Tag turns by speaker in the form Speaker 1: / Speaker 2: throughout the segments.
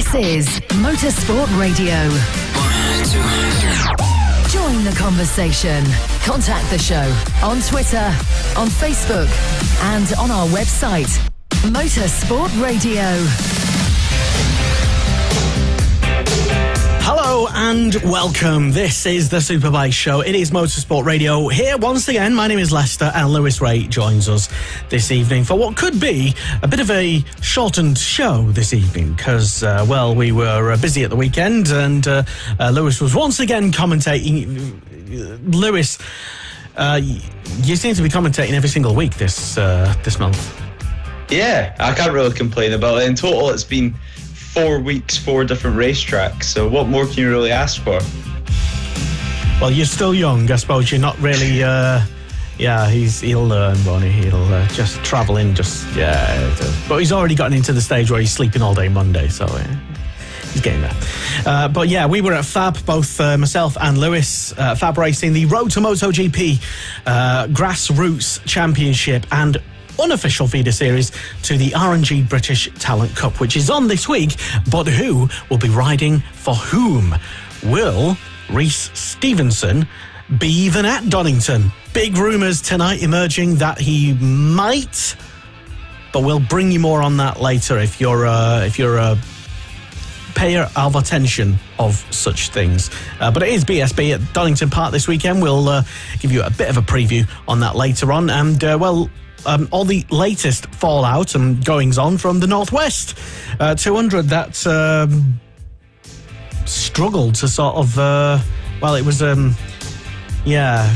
Speaker 1: This is Motorsport Radio. Join the conversation. Contact the show on Twitter, on Facebook, and on our website, Motorsport Radio.
Speaker 2: Hello and welcome. This is the Superbike Show. It is Motorsport Radio here once again. My name is Lester and Lewis Ray joins us this evening for what could be a bit of a shortened show this evening because, we were busy at the weekend and Lewis was once again commentating. Lewis, you seem to be commentating every single week this month.
Speaker 3: Yeah, I can't really complain about it. In total, it's been 4 weeks, 4 different racetracks. So what more can you really ask for?
Speaker 2: Well, you're still young, I suppose. You're not really. He'll learn, won't he? He'll just travel in, But he's already gotten into the stage where he's sleeping all day Monday, so he's getting there. But yeah, we were at Fab, both myself and Lewis. Fab Racing, the Road to MotoGP Grassroots Championship and unofficial feeder series to the R&G British Talent Cup, which is on this week. But who will be riding for whom? Will Rhys Stevenson be even at Donington? Big rumours tonight emerging that he might, but we'll bring you more on that later if you're a payer of attention of such things. But it is BSB at Donington Park this weekend. We'll give you a bit of a preview on that later on. And all the latest fallout and goings-on from the Northwest 200 that struggled to sort of...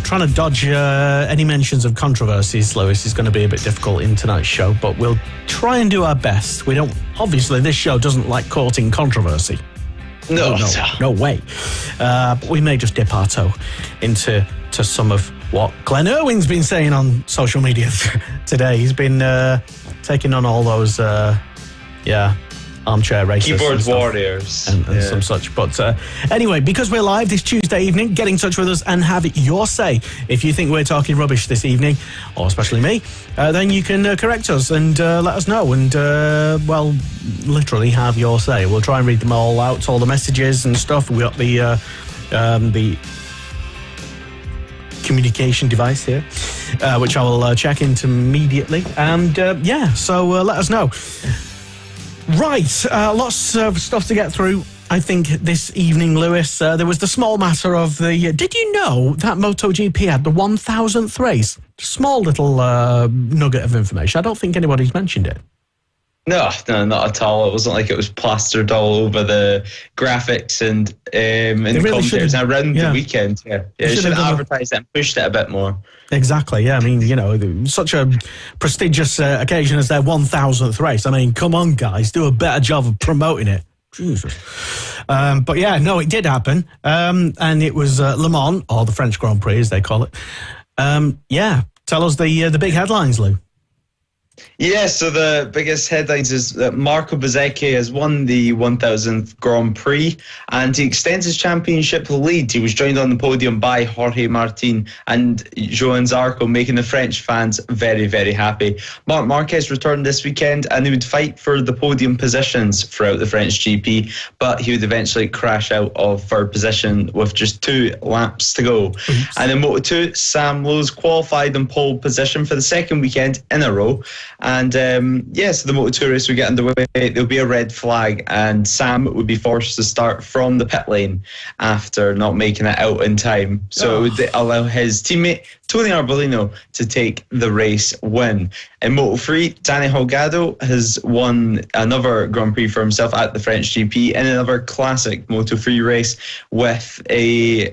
Speaker 2: trying to dodge any mentions of controversies, Lewis, is going to be a bit difficult in tonight's show, but we'll try and do our best. Obviously, this show doesn't like courting controversy. No way. But we may just dip our toe into some of what Glenn Irwin's been saying on social media today. He's been taking on all those, armchair racists.
Speaker 3: Keyboard warriors.
Speaker 2: And some such. But anyway, because we're live this Tuesday evening, get in touch with us and have your say. If you think we're talking rubbish this evening, or especially me, then you can correct us and let us know. And, literally have your say. We'll try and read them all out, all the messages and stuff. We got the communication device here, which I will check into immediately. And, so let us know. Right, lots of stuff to get through, I think, this evening, Lewis. There was the small matter of the... did you know that MotoGP had the 1,000th race? Small little nugget of information. I don't think anybody's mentioned it.
Speaker 3: No, not at all. It wasn't like it was plastered all over the graphics and in the really commentators around the weekend. They should have advertised it and pushed it a bit more. Exactly, yeah. I mean, such a prestigious occasion as their 1,000th race. I mean, come on, guys, do a better job of promoting it. Jesus. But yeah, no, it did happen. And it was Le Mans, or the French Grand Prix, as they call it. Tell us the big headlines, Lou. Yeah, so the biggest headlines is that Marco Bezzecchi has won the 1000th Grand Prix and he extends his championship lead. He was joined on the podium by Jorge Martin and Johan Zarco, making the French fans very, very happy. Marc Marquez returned this weekend and he would fight for the podium positions throughout the French GP, but he would eventually crash out of third position with just 2 laps to go. Oops. And in Moto2, Sam Lowes qualified in pole position for the second weekend in a row. And so the Moto2 race will get underway. There'll be a red flag and Sam would be forced to start from the pit lane after not making it out in time. So it would allow his teammate Tony Arbolino to take the race win. In Moto3, Danny Holgado has won another Grand Prix for himself at the French GP in another classic Moto3 race with a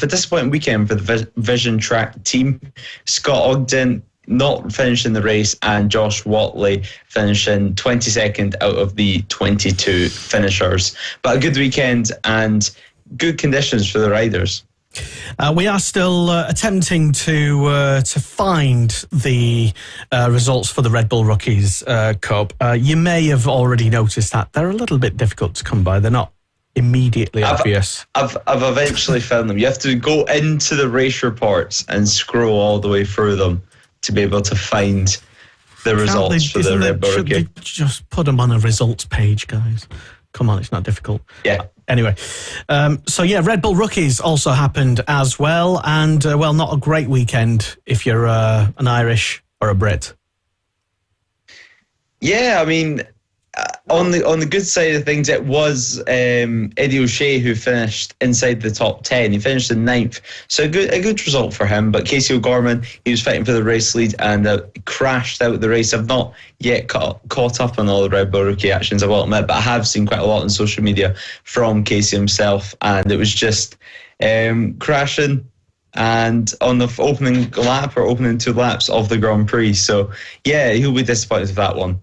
Speaker 3: disappointing weekend for the Vision Track team. Scott Ogden not finishing the race and Josh Watley finishing 22nd out of the 22 finishers. But a good weekend and good conditions for the riders.
Speaker 2: We are still attempting to find the results for the Red Bull Rookies Cup. You may have already noticed that they're a little bit difficult to come by. They're not immediately obvious.
Speaker 3: I've eventually found them. You have to go into the race reports and scroll all the way through them to be able to find the results for the Red Bull Rookie.
Speaker 2: Just put them on a results page, guys. Come on, it's not difficult.
Speaker 3: Yeah.
Speaker 2: Anyway, Red Bull Rookies also happened as well. And, not a great weekend if you're an Irish or a Brit.
Speaker 3: Yeah, I mean, on the good side of things, it was Eddie O'Shea who finished inside the top 10. He finished in 9th, so a good result for him. But Casey O'Gorman, he was fighting for the race lead and crashed out the race. I've not yet caught up on all the Red Bull Rookie actions, I will admit, but I have seen quite a lot on social media from Casey himself, and it was just crashing and on the opening lap or opening 2 laps of the Grand Prix. So, yeah, he'll be disappointed with that one.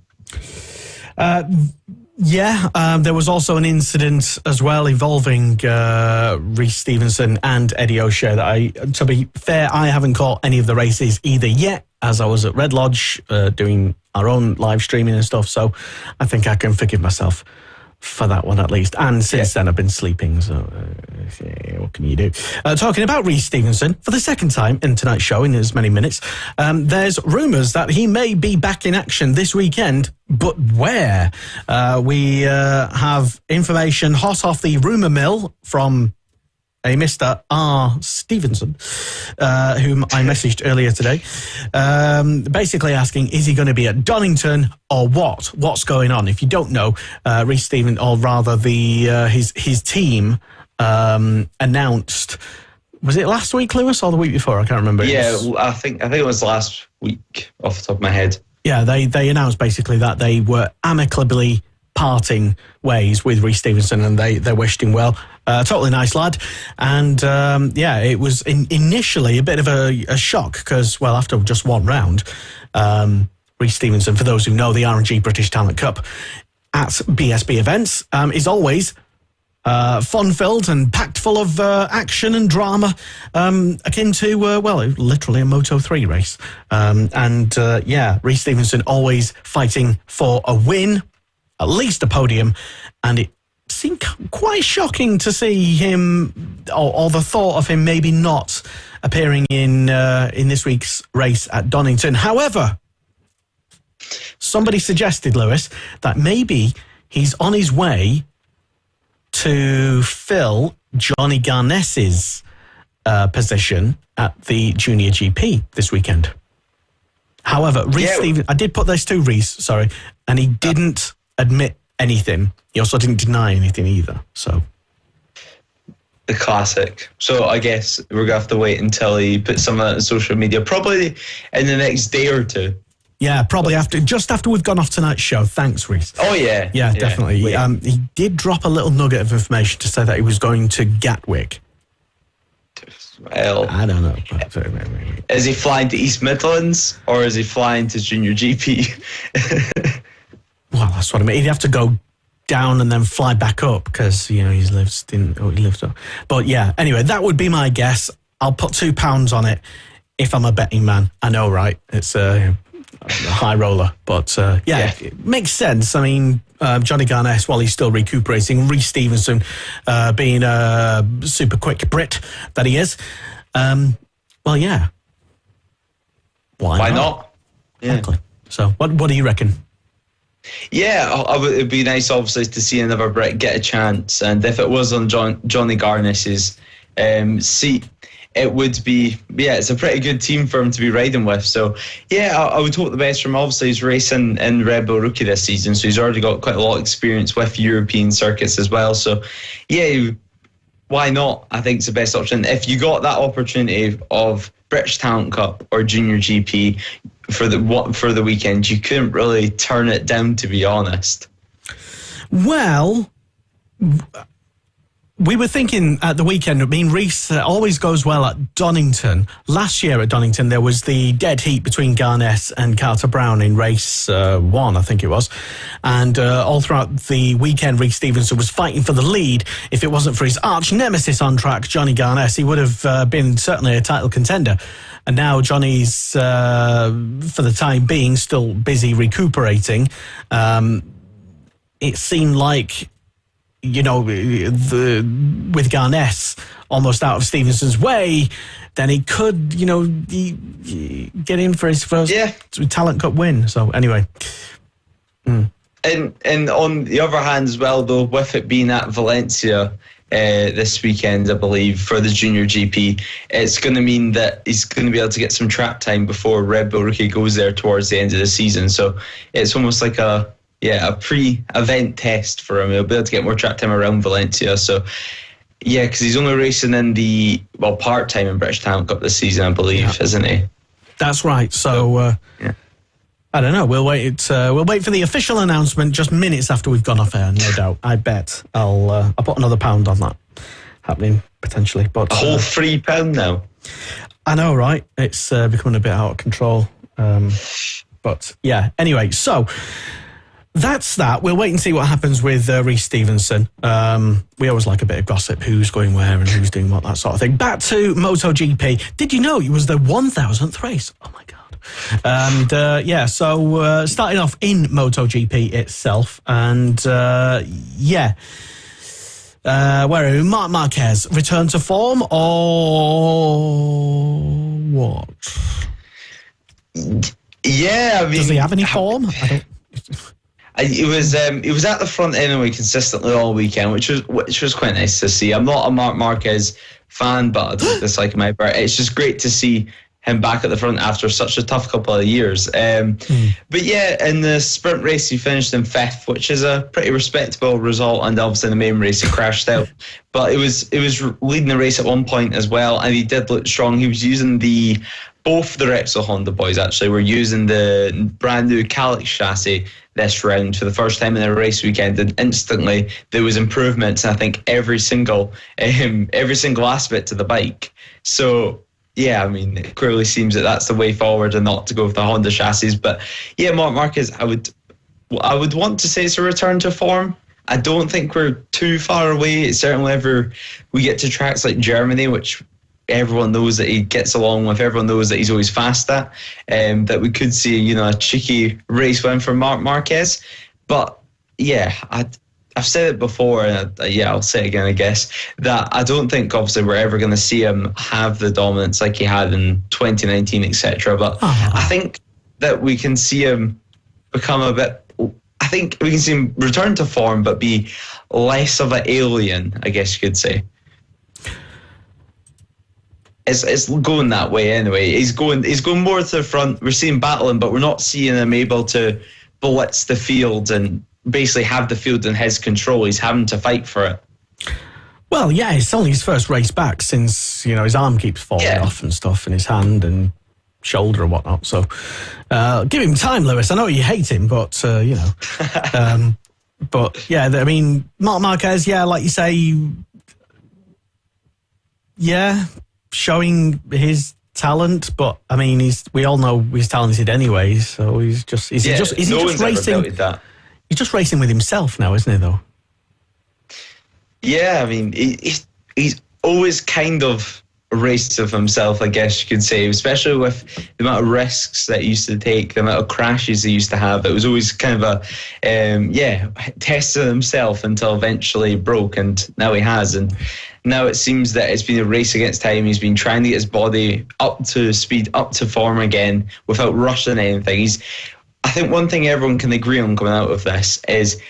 Speaker 2: There was also an incident as well involving Rhys Stevenson and Eddie O'Shea that to be fair, I haven't caught any of the races either yet, as I was at Red Lodge doing our own live streaming and stuff, so I think I can forgive myself for that one at least. And since then I've been sleeping, so what can you do? Talking about Rhys Stevenson for the second time in tonight's show in as many minutes, there's rumours that he may be back in action this weekend, but where? We have information hot off the rumour mill from a Mr. R. Stevenson, whom I messaged earlier today, basically asking, is he going to be at Donington or what? What's going on? If you don't know, Rhys Stevenson, or rather his team announced, was it last week, Lewis, or the week before? I can't remember.
Speaker 3: Yeah, I think it was last week off the top of my head. Yeah,
Speaker 2: they announced basically that they were amicably parting ways with Rhys Stevenson, and they wished him well. Totally nice lad. And it was initially a bit of a shock because, well, after just one round, Rhys Stevenson, for those who know the R&G British Talent Cup at BSB events, is always fun-filled and packed full of action and drama, akin to, literally a Moto3 race. Rhys Stevenson always fighting for a win, at least a podium, and it seemed quite shocking to see him, or the thought of him maybe not appearing in this week's race at Donington. However, somebody suggested, Lewis, that maybe he's on his way to fill Johnny Garness's position at the Junior GP this weekend. However, Stevens, I did put this to Rhys, sorry, and he didn't admit anything. He also didn't deny anything either. So
Speaker 3: the classic. So I guess we're gonna have to wait until he puts some of that on social media, probably in the next day or two.
Speaker 2: Yeah, probably just after we've gone off tonight's show. Thanks, Rhys.
Speaker 3: Oh yeah,
Speaker 2: definitely. He did drop a little nugget of information to say that he was going to Gatwick.
Speaker 3: Well,
Speaker 2: I don't know.
Speaker 3: Is he flying to East Midlands or is he flying to Junior GP?
Speaker 2: Well, that's what I mean. He'd have to go down and then fly back up because, he lives up. But yeah, anyway, that would be my guess. I'll put £2 on it if I'm a betting man. I know, right? It's a high roller. But it makes sense. I mean, Johnny Garness, while he's still recuperating, Rhys Stevenson being a super quick Brit that he is. Why
Speaker 3: not? Yeah.
Speaker 2: Exactly. So what do you reckon?
Speaker 3: Yeah, it'd be nice, obviously, to see another Brit get a chance. And if it was on Johnny Garness's seat, it would be, it's a pretty good team for him to be riding with. So, I would hope the best from him. Obviously, he's racing in Red Bull Rookie this season, so he's already got quite a lot of experience with European circuits as well. So, why not? I think it's the best option. If you got that opportunity of British Talent Cup or Junior GP for the weekend, you couldn't really turn it down, to be honest.
Speaker 2: Well, we were thinking at the weekend, I mean, Rhys always goes well at Donington. Last year at Donington, there was the dead heat between Garness and Carter Brown in race 1, I think it was. And all throughout the weekend, Rhys Stevenson was fighting for the lead. If it wasn't for his arch nemesis on track, Johnny Garness, he would have been certainly a title contender. And now Johnny's, for the time being, still busy recuperating. It seemed like, with Garness almost out of Stevenson's way, then he could, get in for his first Talent Cup win. So anyway.
Speaker 3: And And on the other hand as well, though, with it being at Valencia this weekend, I believe, for the Junior GP, it's going to mean that he's going to be able to get some track time before Red Bull Rookie goes there towards the end of the season. So it's almost like a pre-event test for him. He'll be able to get more track time around Valencia. So, yeah, because he's only racing in the, part-time in British Talent Cup this season, I believe, isn't he?
Speaker 2: That's right. So, I don't know. We'll wait for the official announcement just minutes after we've gone off air, no doubt. I bet I'll put another £1 on that happening, potentially. But
Speaker 3: a whole £3 now.
Speaker 2: I know, right? It's becoming a bit out of control. But, yeah, anyway, so... That's that. We'll wait and see what happens with Reece Stevenson. We always like a bit of gossip, who's going where and who's doing what, that sort of thing. Back to MotoGP. Did you know it was the 1,000th race? Oh, my God. And, so starting off in MotoGP itself. And, where are we? Marc Marquez, return to form or what?
Speaker 3: Yeah, I mean...
Speaker 2: Does he have any form? I don't...
Speaker 3: He was at the front anyway consistently all weekend, which was quite nice to see. I'm not a Marc Marquez fan, but I don't dislike him either. It's just great to see him back at the front after such a tough couple of years. But yeah, in the sprint race he finished in 5th, which is a pretty respectable result, and obviously in the main race he crashed out. But it was leading the race at one point as well, and he did look strong. He was using both the Repsol Honda boys actually were using the brand new Calyx chassis this round for the first time in a race weekend, and instantly there was improvements. I think every single aspect of the bike. So yeah, I mean, it clearly seems that that's the way forward and not to go with the Honda chassis. But yeah, Marc Marquez, I would want to say it's a return to form. I don't think we're too far away. It's certainly whenever we get to tracks like Germany, which everyone knows that he gets along with, everyone knows that he's always fast at, that we could see, a cheeky race win for Marc Marquez. But yeah, I've said it before, and I'll say it again, I guess, that I don't think obviously we're ever going to see him have the dominance like he had in 2019, etc. But I think that we can see him become I think we can see him return to form, but be less of an alien, I guess you could say. It's going that way anyway. He's going more to the front. We're seeing battling, but we're not seeing him able to blitz the field and basically have the field in his control. He's having to fight for it.
Speaker 2: Well, yeah, it's only his first race back since, his arm keeps falling off and stuff, and his hand and shoulder and whatnot. So give him time, Lewis. I know you hate him, but, but yeah, I mean, Marc Marquez, yeah, like you say, showing his talent, but I mean, we all know he's talented anyway. So he's just racing. He's just racing with himself now, isn't he? Though.
Speaker 3: Yeah, I mean, he's always kind of raced with himself, I guess you could say, especially with the amount of risks that he used to take, the amount of crashes he used to have. It was always kind of testing himself until eventually he broke, and now he has. And now it seems that it's been a race against time. He's been trying to get his body up to speed, up to form again without rushing anything. I think one thing everyone can agree on coming out of this is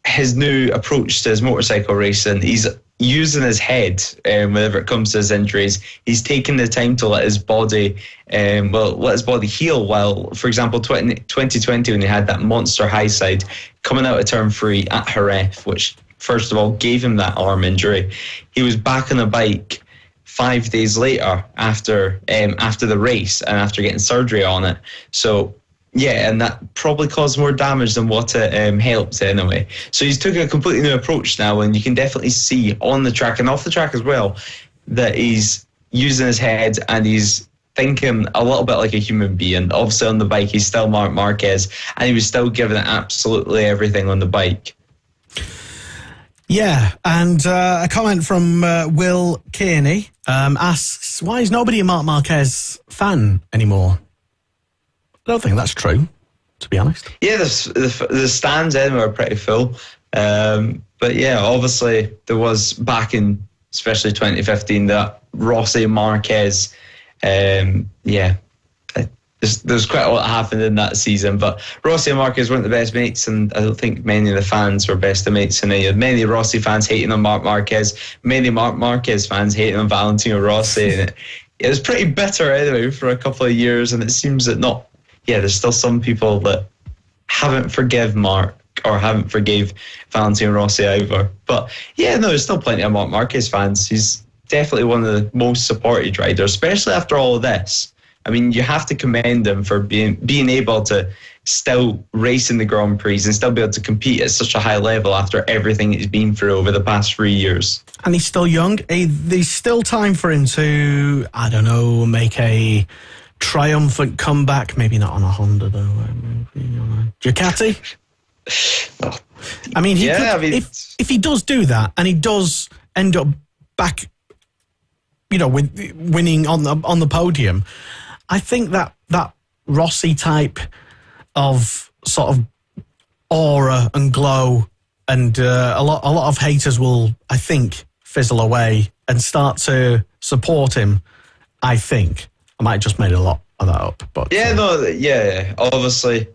Speaker 3: his new approach to his motorcycle racing. He's using his head whenever it comes to his injuries. He's taking the time to let his body heal. While, for example, 2020 when he had that monster high side coming out of turn 3 at Jerez, which first of all gave him that arm injury, he was back on a bike 5 days later after the race and after getting surgery on it. So yeah, and that probably caused more damage than what it helped anyway. So he's took a completely new approach now, and you can definitely see on the track and off the track as well that he's using his head and he's thinking a little bit like a human being. Obviously on the bike he's still Marc Marquez, and he was still giving it absolutely everything on the bike.
Speaker 2: Yeah, and a comment from Will Kearney asks, why is nobody a Marc Marquez fan anymore? I don't think that's true, to be honest.
Speaker 3: Yeah, the stands in were pretty full. But yeah, obviously there was back in especially 2015 that Rossi Marquez, there's quite a lot happened in that season. But Rossi and Marquez weren't the best mates, and I don't think many of the fans were best of mates. And you had many Rossi fans hating on Marc Marquez, many Marc Marquez fans hating on Valentino Rossi, and it was pretty bitter anyway for a couple of years. And it seems that there's still some people that haven't forgive Marc or haven't forgave Valentino Rossi either. But there's still plenty of Marc Marquez fans. He's definitely one of the most supported riders, especially after all of this. I mean, you have to commend him for being able to still race in the Grand Prix and still be able to compete at such a high level after everything he's been through over the past 3 years.
Speaker 2: And he's still young. There's still time for him to, I don't know, make a triumphant comeback. Maybe not on a Honda, though. Maybe on a Ducati. I mean, if he does do that and he does end up back, with winning on the podium, I think that Rossi type of sort of aura and glow and a lot of haters will, I think, fizzle away and start to support him. I think I might have just made a lot of that up, but obviously,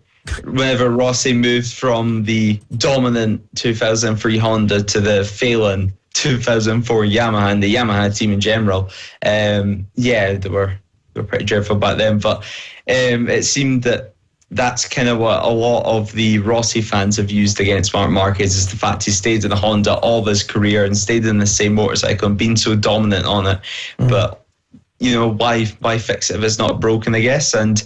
Speaker 2: whenever Rossi moved from the dominant 2003 Honda to the failing 2004 Yamaha and the Yamaha team in general, they were pretty dreadful back then. But it seemed that's kind of what a lot of the Rossi fans have used against Marc Marquez, is the fact he stayed in the Honda all of his career and stayed in the same motorcycle and been so dominant on it. But why fix it if it's not broken, I guess? And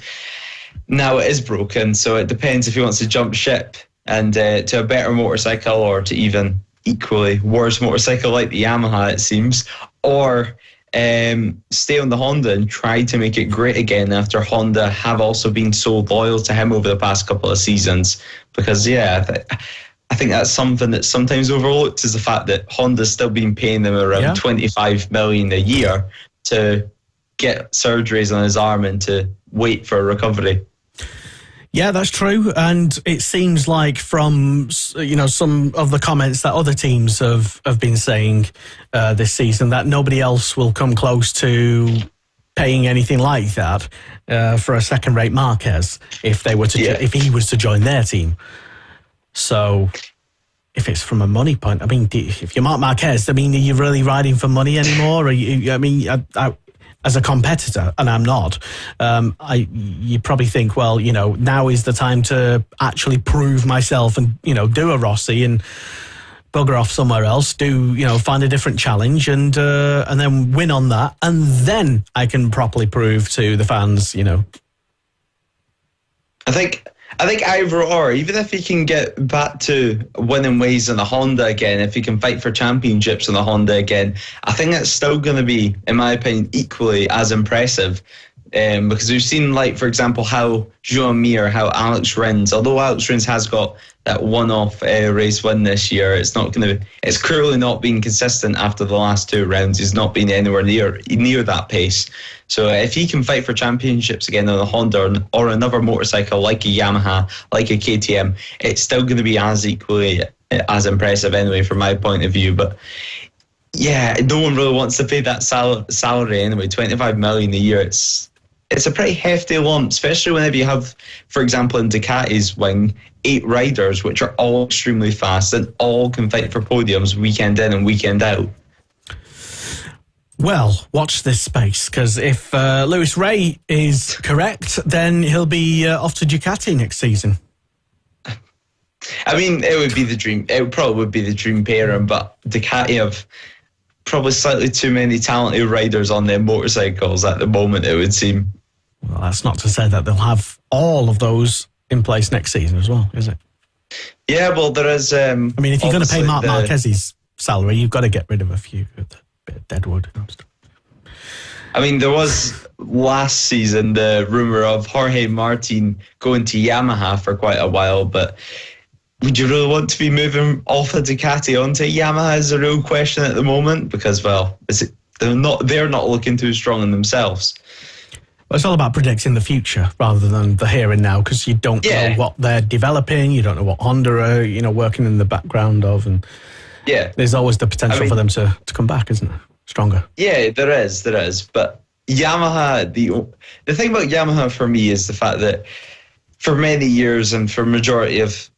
Speaker 2: now it is broken, so it depends if he wants to jump ship and to a better motorcycle, or to even equally worse motorcycle like the Yamaha, it seems, or stay on the Honda and try to make it great again after Honda have also been so loyal to him over the past couple of seasons. Because I think that's something that's sometimes overlooked, is the fact that Honda's still been paying them around 25 million a year to get surgeries on his arm and to wait for a recovery. Yeah, that's true. And it seems like from, some of the comments that other teams have been saying this season, that nobody else will come close to paying anything like that for a second-rate Marquez if he was to join their team. So if it's from a money point, I mean, if you're Marc Marquez, are you really riding for money anymore? As a competitor, and I'm not, you probably think, well, now is the time to actually prove myself and, do a Rossi and bugger off somewhere else, find a different challenge and then win on that. And then I can properly prove to the fans,
Speaker 3: I think either or, even if he can get back to winning ways on the Honda again, if he can fight for championships on the Honda again, I think that's still going to be, in my opinion, equally as impressive. Because we've seen, for example, how Joan Mir, how Alex Rins, although Alex Rins has got that one-off race win this year, it's clearly not been consistent after the last two rounds. He's not been anywhere near that pace. So if he can fight for championships again on a Honda or another motorcycle like a Yamaha, like a KTM, it's still going to be as equally as impressive anyway, from my point of view. But no one really wants to pay that salary anyway. 25 million a year, it's a pretty hefty lump, especially whenever you have, for example, in Ducati's wing, 8 riders, which are all extremely fast and all can fight for podiums weekend in and weekend out.
Speaker 2: Well, watch this space, because if Lewis Ray is correct, then he'll be off to Ducati next season.
Speaker 3: I mean, it would be the dream. It probably would be the dream pairing, but Ducati have probably slightly too many talented riders on their motorcycles at the moment, it would seem.
Speaker 2: Well, that's not to say that they'll have all of those in place next season as well, is it?
Speaker 3: Yeah, well, there is...
Speaker 2: if you're going to pay Marc Marquez's salary, you've got to get rid of a few, a bit of deadwood and stuff.
Speaker 3: I mean, there was last season the rumour of Jorge Martin going to Yamaha for quite a while, but would you really want to be moving off a Ducati onto Yamaha is a real question at the moment, because, well, they're not looking too strong in themselves.
Speaker 2: Well, it's all about predicting the future rather than the here and now, because you don't know what they're developing, you don't know what Honda are, working in the background of, and there's always the potential for them to come back, isn't there? Stronger.
Speaker 3: Yeah, there is, but Yamaha, the thing about Yamaha for me is the fact that for many years and for majority of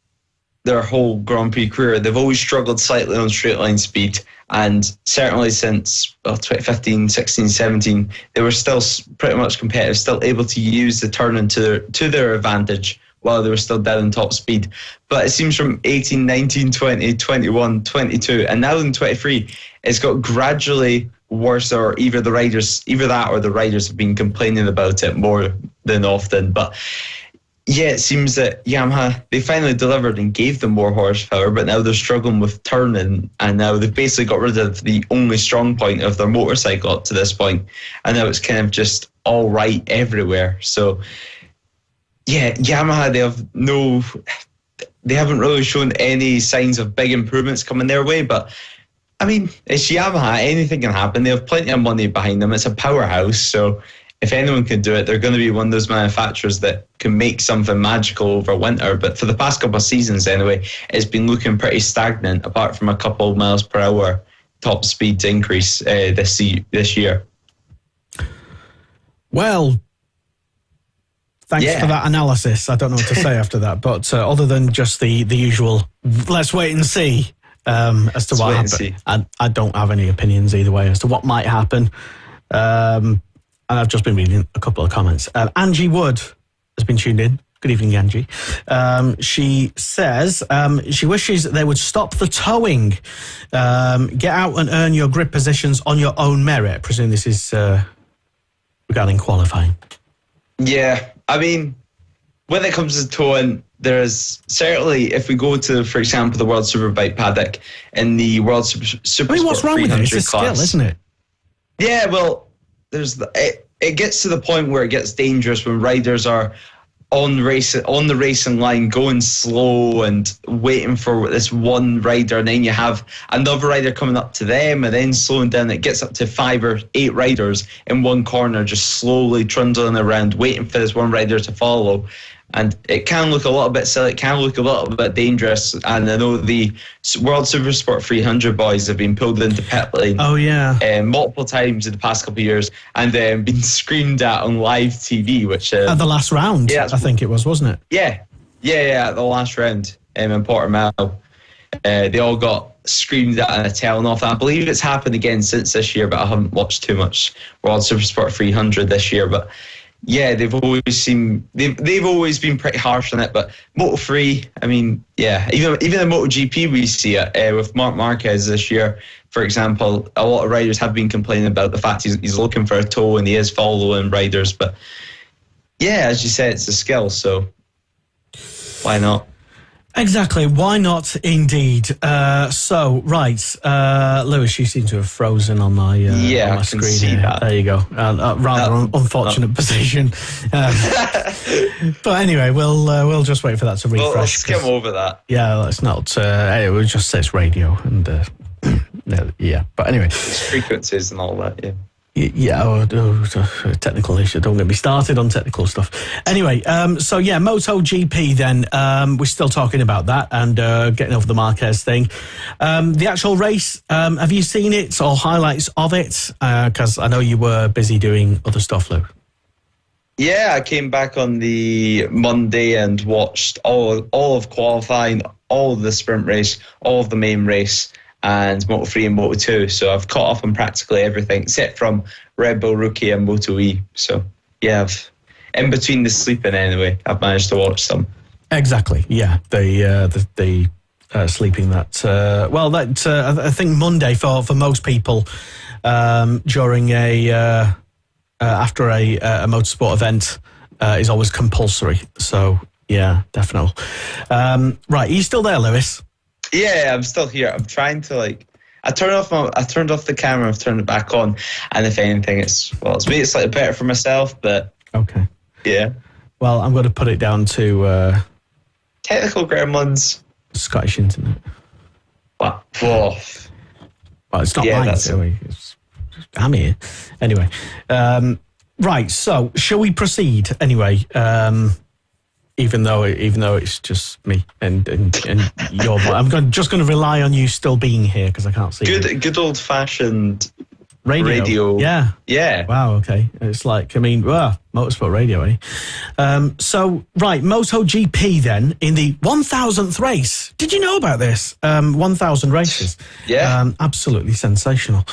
Speaker 3: their whole Grand Prix career, they've always struggled slightly on straight line speed. And certainly since 2015, 16, 17, they were still pretty much competitive, still able to use the turning to their advantage while they were still dead in top speed. But it seems from 18, 19, 20, 21, 22, and now in 23, it's got gradually worse, or either the riders have been complaining about it more than often. But yeah, it seems that Yamaha, they finally delivered and gave them more horsepower, but now they're struggling with turning, and now they've basically got rid of the only strong point of their motorcycle up to this point, and now it's kind of just all right everywhere. So yeah, Yamaha, they haven't really shown any signs of big improvements coming their way, but I mean, it's Yamaha, anything can happen. They have plenty of money behind them. It's a powerhouse, so if anyone can do it, they're going to be one of those manufacturers that can make something magical over winter. But for the past couple of seasons anyway, it's been looking pretty stagnant, apart from a couple of miles per hour top speed increase this year.
Speaker 2: Well, thanks for that analysis. I don't know what to say after that, but other than just the usual, let's wait and see as to what happens. I don't have any opinions either way as to what might happen. And I've just been reading a couple of comments. Angie Wood has been tuned in. Good evening, Angie. She says she wishes they would stop the towing. Get out and earn your grid positions on your own merit. I presume this is regarding qualifying.
Speaker 3: Yeah, I mean, when it comes to towing, there's certainly, if we go to, for example, the World Superbike paddock in the World Super
Speaker 2: I mean, what's wrong with it? It's a skill, isn't it?
Speaker 3: Yeah, well, it gets to the point where it gets dangerous when riders are on the racing line going slow and waiting for this one rider, and then you have another rider coming up to them and then slowing down. It gets up to 5 or 8 riders in one corner just slowly trundling around waiting for this one rider to follow. And it can look a little bit silly, it can look a little bit dangerous. And I know the World Supersport 300 boys have been pulled into pit lane multiple times in the past couple of years, and been screamed at on live TV, which...
Speaker 2: at the last round, I think it was, wasn't it?
Speaker 3: Yeah, at the last round in Portimao. They all got screamed at and telling off. I believe it's happened again since this year, but I haven't watched too much World Supersport 300 this year. But yeah, they've always been pretty harsh on it. But Moto3, I mean, yeah, even in MotoGP we see it with Marc Marquez this year, for example. A lot of riders have been complaining about the fact he's looking for a tow and he is following riders. But yeah, as you said, it's a skill, so why not?
Speaker 2: Exactly, why not indeed? So, right, Lewis, you seem to have frozen on my, on my screen.
Speaker 3: See that.
Speaker 2: There you go. Rather unfortunate position. But anyway, we'll just wait for that to refresh.
Speaker 3: Well, let's skim over that.
Speaker 2: Yeah, let's not. We'll just say it's radio. And yeah, but anyway.
Speaker 3: It's frequencies and all that, yeah.
Speaker 2: Yeah, technical issue. Don't get me started on technical stuff. Anyway, so yeah, MotoGP then. We're still talking about that and getting over the Marquez thing. The actual race, have you seen it or highlights of it? Because I know you were busy doing other stuff, Lou.
Speaker 3: Yeah, I came back on the Monday and watched all of qualifying, all of the sprint race, all of the main race, and Moto3 and Moto2. So I've caught up on practically everything except from Red Bull Rookie and Moto E. So yeah, in between the sleeping anyway, I've managed to watch some. Exactly,
Speaker 2: yeah. The sleeping that. I think Monday for most people during after a motorsport event is always compulsory. So yeah, definitely. Right, are you still there, Lewis?
Speaker 3: Yeah, I'm still here. I'm trying to I turned off the camera, I've turned it back on, and if anything, it's made it slightly better for myself, but
Speaker 2: okay.
Speaker 3: Yeah.
Speaker 2: Well, I'm going to put it down to
Speaker 3: technical gremlins.
Speaker 2: Scottish internet.
Speaker 3: What? Whoa.
Speaker 2: Well, it's not mine, so I'm here. Anyway. Right, so shall we proceed anyway? Even though it's just me and your voice. I'm just going to rely on you still being here because I can't see you.
Speaker 3: Good old-fashioned
Speaker 2: Radio.
Speaker 3: Yeah.
Speaker 2: Wow, okay. It's like, motorsport radio, eh? So, right, MotoGP then, in the 1,000th race. Did you know about this? 1,000 races.
Speaker 3: Yeah.
Speaker 2: Absolutely sensational.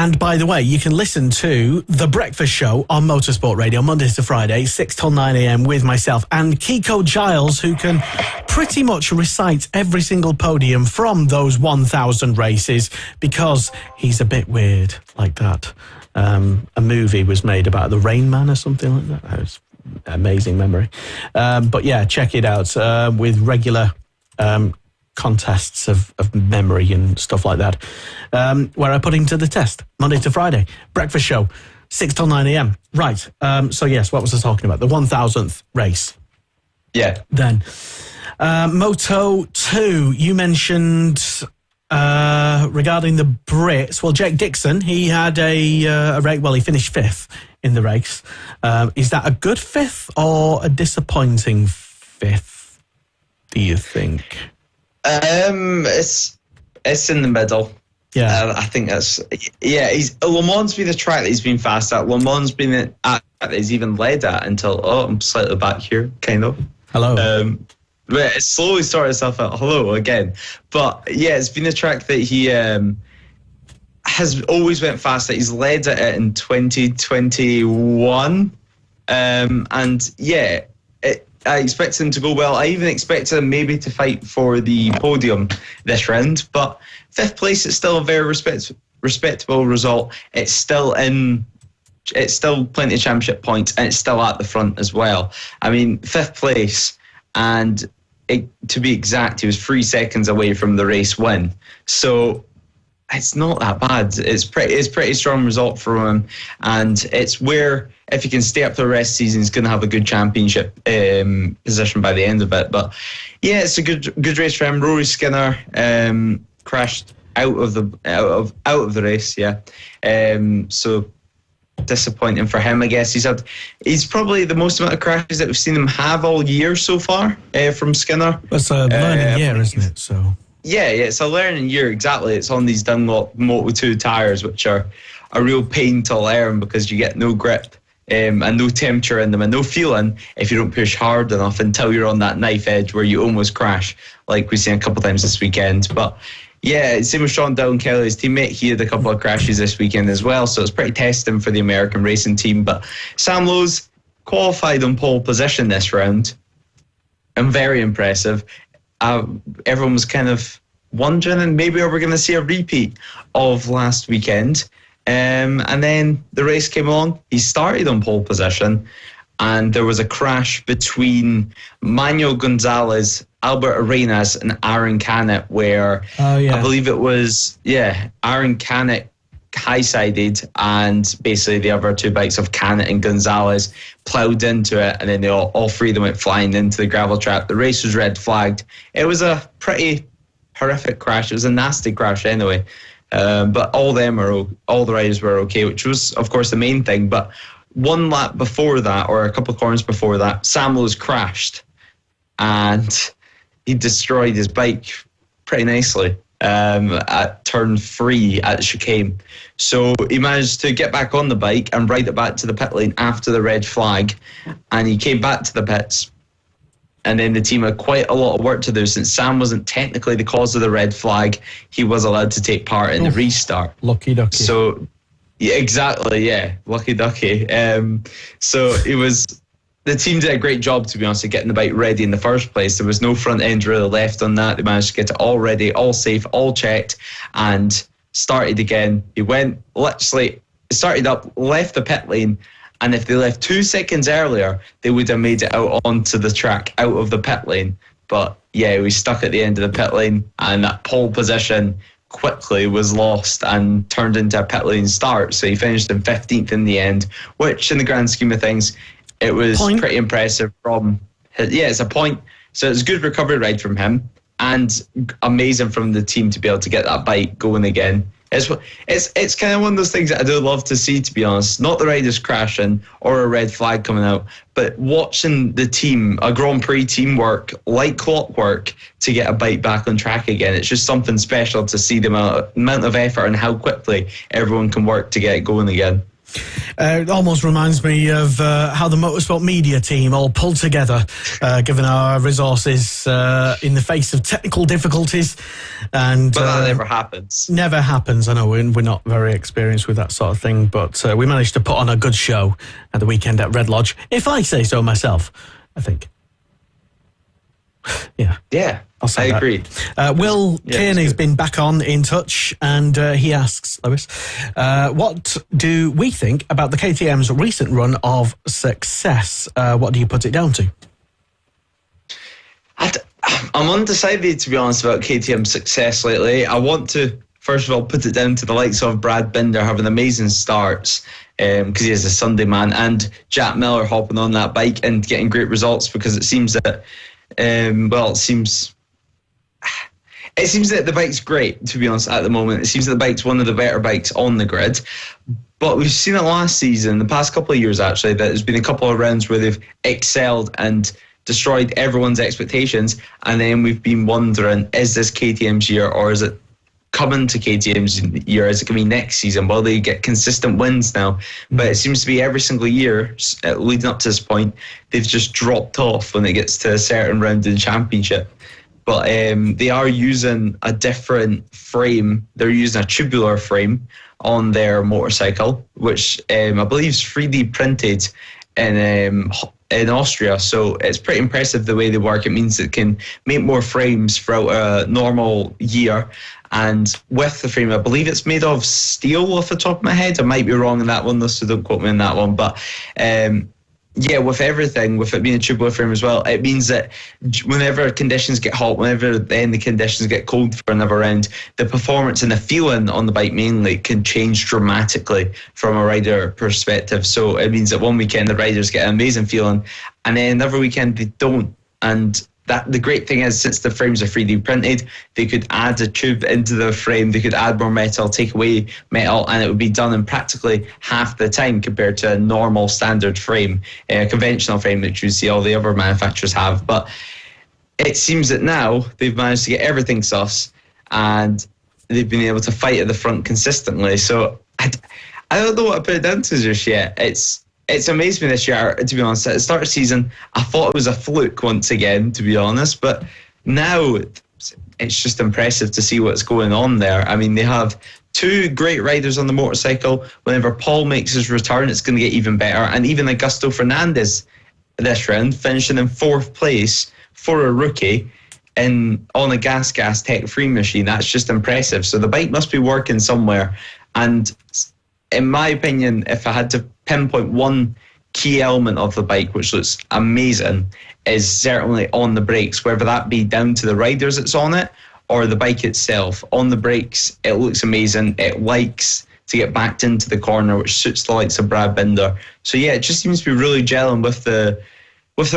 Speaker 2: And by the way, you can listen to The Breakfast Show on Motorsport Radio, Mondays to Friday, 6 till 9 a.m. with myself and Kiko Giles, who can pretty much recite every single podium from those 1,000 races because he's a bit weird like that. A movie was made about the Rain Man or something like that. That was amazing memory. But yeah, check it out with regular contests of memory and stuff like that, where I put him to the test Monday to Friday. Breakfast Show, 6 till 9 a.m. Right. So yes, what was I talking about? The 1,000th race.
Speaker 3: Yeah.
Speaker 2: Then Moto 2, you mentioned regarding the Brits. Well, Jake Dixon, he had a race. Well, he finished 5th in the race. Is that a good 5th or a disappointing 5th, do you think?
Speaker 3: It's in the middle.
Speaker 2: Yeah,
Speaker 3: I think that's Le Mans been a track that he's been fast at. Le Mans been at that he's even led at until I'm slightly back here, kind of.
Speaker 2: Hello.
Speaker 3: But it slowly started itself out. Hello again. But yeah, it's been a track that he has always went fast at. He's led at it in 2021, and yeah. I expect him to go well. I even expect him maybe to fight for the podium this round. But 5th place is still a very respectable result. It's still plenty of championship points, and it's still at the front as well. I mean, 5th place, and to be exact, he was 3 seconds away from the race win. So it's not that bad. It's pretty strong result for him, and it's where, if he can stay up for the rest of the season, he's going to have a good championship position by the end of it. But yeah, it's a good race for him. Rory Skinner crashed out of the race. Yeah, so disappointing for him, I guess. He's probably the most amount of crashes that we've seen him have all year so far from Skinner.
Speaker 2: It's a learning year, isn't it? So.
Speaker 3: Yeah, it's a learning year, exactly. It's on these Dunlop Moto2 tyres, which are a real pain to learn because you get no grip and no temperature in them and no feeling if you don't push hard enough until you're on that knife edge where you almost crash, like we've seen a couple of times this weekend. But yeah, same with Sean Dillon Kelly, his teammate. He had a couple of crashes this weekend as well, so it's pretty testing for the American racing team. But Sam Lowes qualified on pole position this round, and very impressive. Everyone was kind of wondering, and maybe we're going to see a repeat of last weekend. And then the race came along. He started on pole position, and there was a crash between Manuel Gonzalez, Albert Arenas, and Aaron Canet, where I believe it was, Aaron Canet high-sided, and basically the other two bikes of Canet and Gonzalez ploughed into it, and then they all three of them went flying into the gravel trap. The race was red flagged. It was a pretty horrific crash. It was a nasty crash anyway. But all the riders were okay, which was, of course, the main thing. But one lap before that, or a couple of corners before that, Sam Lowes crashed, and he destroyed his bike pretty nicely at turn 3 at the chicane. So he managed to get back on the bike and ride it back to the pit lane after the red flag, and he came back to the pits. And then the team had quite a lot of work to do, since Sam wasn't technically the cause of the red flag. He was allowed to take part in the restart.
Speaker 2: Lucky ducky.
Speaker 3: So, yeah, exactly, yeah, lucky ducky. So it was. The team did a great job, to be honest, of getting the bike ready in the first place. There was no front end really left on that. They managed to get it all ready, all safe, all checked, and started again. He went, literally, started up, left the pit lane, and if they left 2 seconds earlier, they would have made it out onto the track, out of the pit lane. But yeah, he was stuck at the end of the pit lane, and that pole position quickly was lost and turned into a pit lane start. So he finished in 15th in the end, which in the grand scheme of things, it was pretty impressive from it's a point. So it's a good recovery ride from him, and amazing from the team to be able to get that bike going again. It's kind of one of those things that I do love to see, to be honest. Not the riders crashing or a red flag coming out, but watching the team, a Grand Prix teamwork like clockwork to get a bike back on track again. It's just something special to see the amount of effort and how quickly everyone can work to get it going again.
Speaker 2: It almost reminds me of how the motorsport media team all pulled together, given our resources in the face of technical difficulties. But
Speaker 3: that never happens.
Speaker 2: Never happens. I know we're not very experienced with that sort of thing, but we managed to put on a good show at the weekend at Red Lodge, if I say so myself, I think.
Speaker 3: Yeah, I agree.
Speaker 2: Will Kearney's been back on in touch, and he asks, Lewis, what do we think about the KTM's recent run of success? What do you put it down to?
Speaker 3: I'm undecided, to be honest, about KTM's success lately. I want to, first of all, put it down to the likes of Brad Binder having amazing starts, because he is a Sunday man, and Jack Miller hopping on that bike and getting great results, because it seems that it seems that the bike's great, to be honest, at the moment. It seems that the bike's one of the better bikes on the grid. But we've seen it last season, the past couple of years actually, that there's been a couple of rounds where they've excelled and destroyed everyone's expectations. And then we've been wondering, is this KTM's year, or is it coming to KTM's year? Is it going to be next season? Will they get consistent wins now? But it seems to be every single year leading up to this point, they've just dropped off when it gets to a certain round in the championship. But they are using a different frame. They're using a tubular frame on their motorcycle, which I believe is 3D printed in Austria. So it's pretty impressive the way they work. It means it can make more frames throughout a normal year. And with the frame, I believe it's made of steel off the top of my head. I might be wrong in that one, so don't quote me on that one. But with everything, with it being a tubular frame as well, it means that whenever conditions get hot, whenever then the conditions get cold for another round, the performance and the feeling on the bike mainly can change dramatically from a rider perspective. So it means that one weekend the riders get an amazing feeling, and then another weekend they don't. And that the great thing is, since the frames are 3D printed, they could add a tube into the frame, they could add more metal, take away metal, and it would be done in practically half the time compared to a normal standard frame, a conventional frame that you see all the other manufacturers have. But it seems that now they've managed to get everything sus, and they've been able to fight at the front consistently. So I don't know what to put it down to just yet. It's amazed me this year, to be honest. At the start of the season, I thought it was a fluke once again, to be honest. But now it's just impressive to see what's going on there. I mean, they have two great riders on the motorcycle. Whenever Paul makes his return, it's going to get even better. And even Augusto Fernandez this round, finishing in 4th place for a rookie on a gas tech-free machine. That's just impressive. So the bike must be working somewhere. And in my opinion, if I had to pinpoint one key element of the bike which looks amazing, is certainly on the brakes, whether that be down to the riders that's on it or the bike itself. On the brakes, it looks amazing. It likes to get backed into the corner, which suits the likes of Brad Binder. So yeah, it just seems to be really gelling with the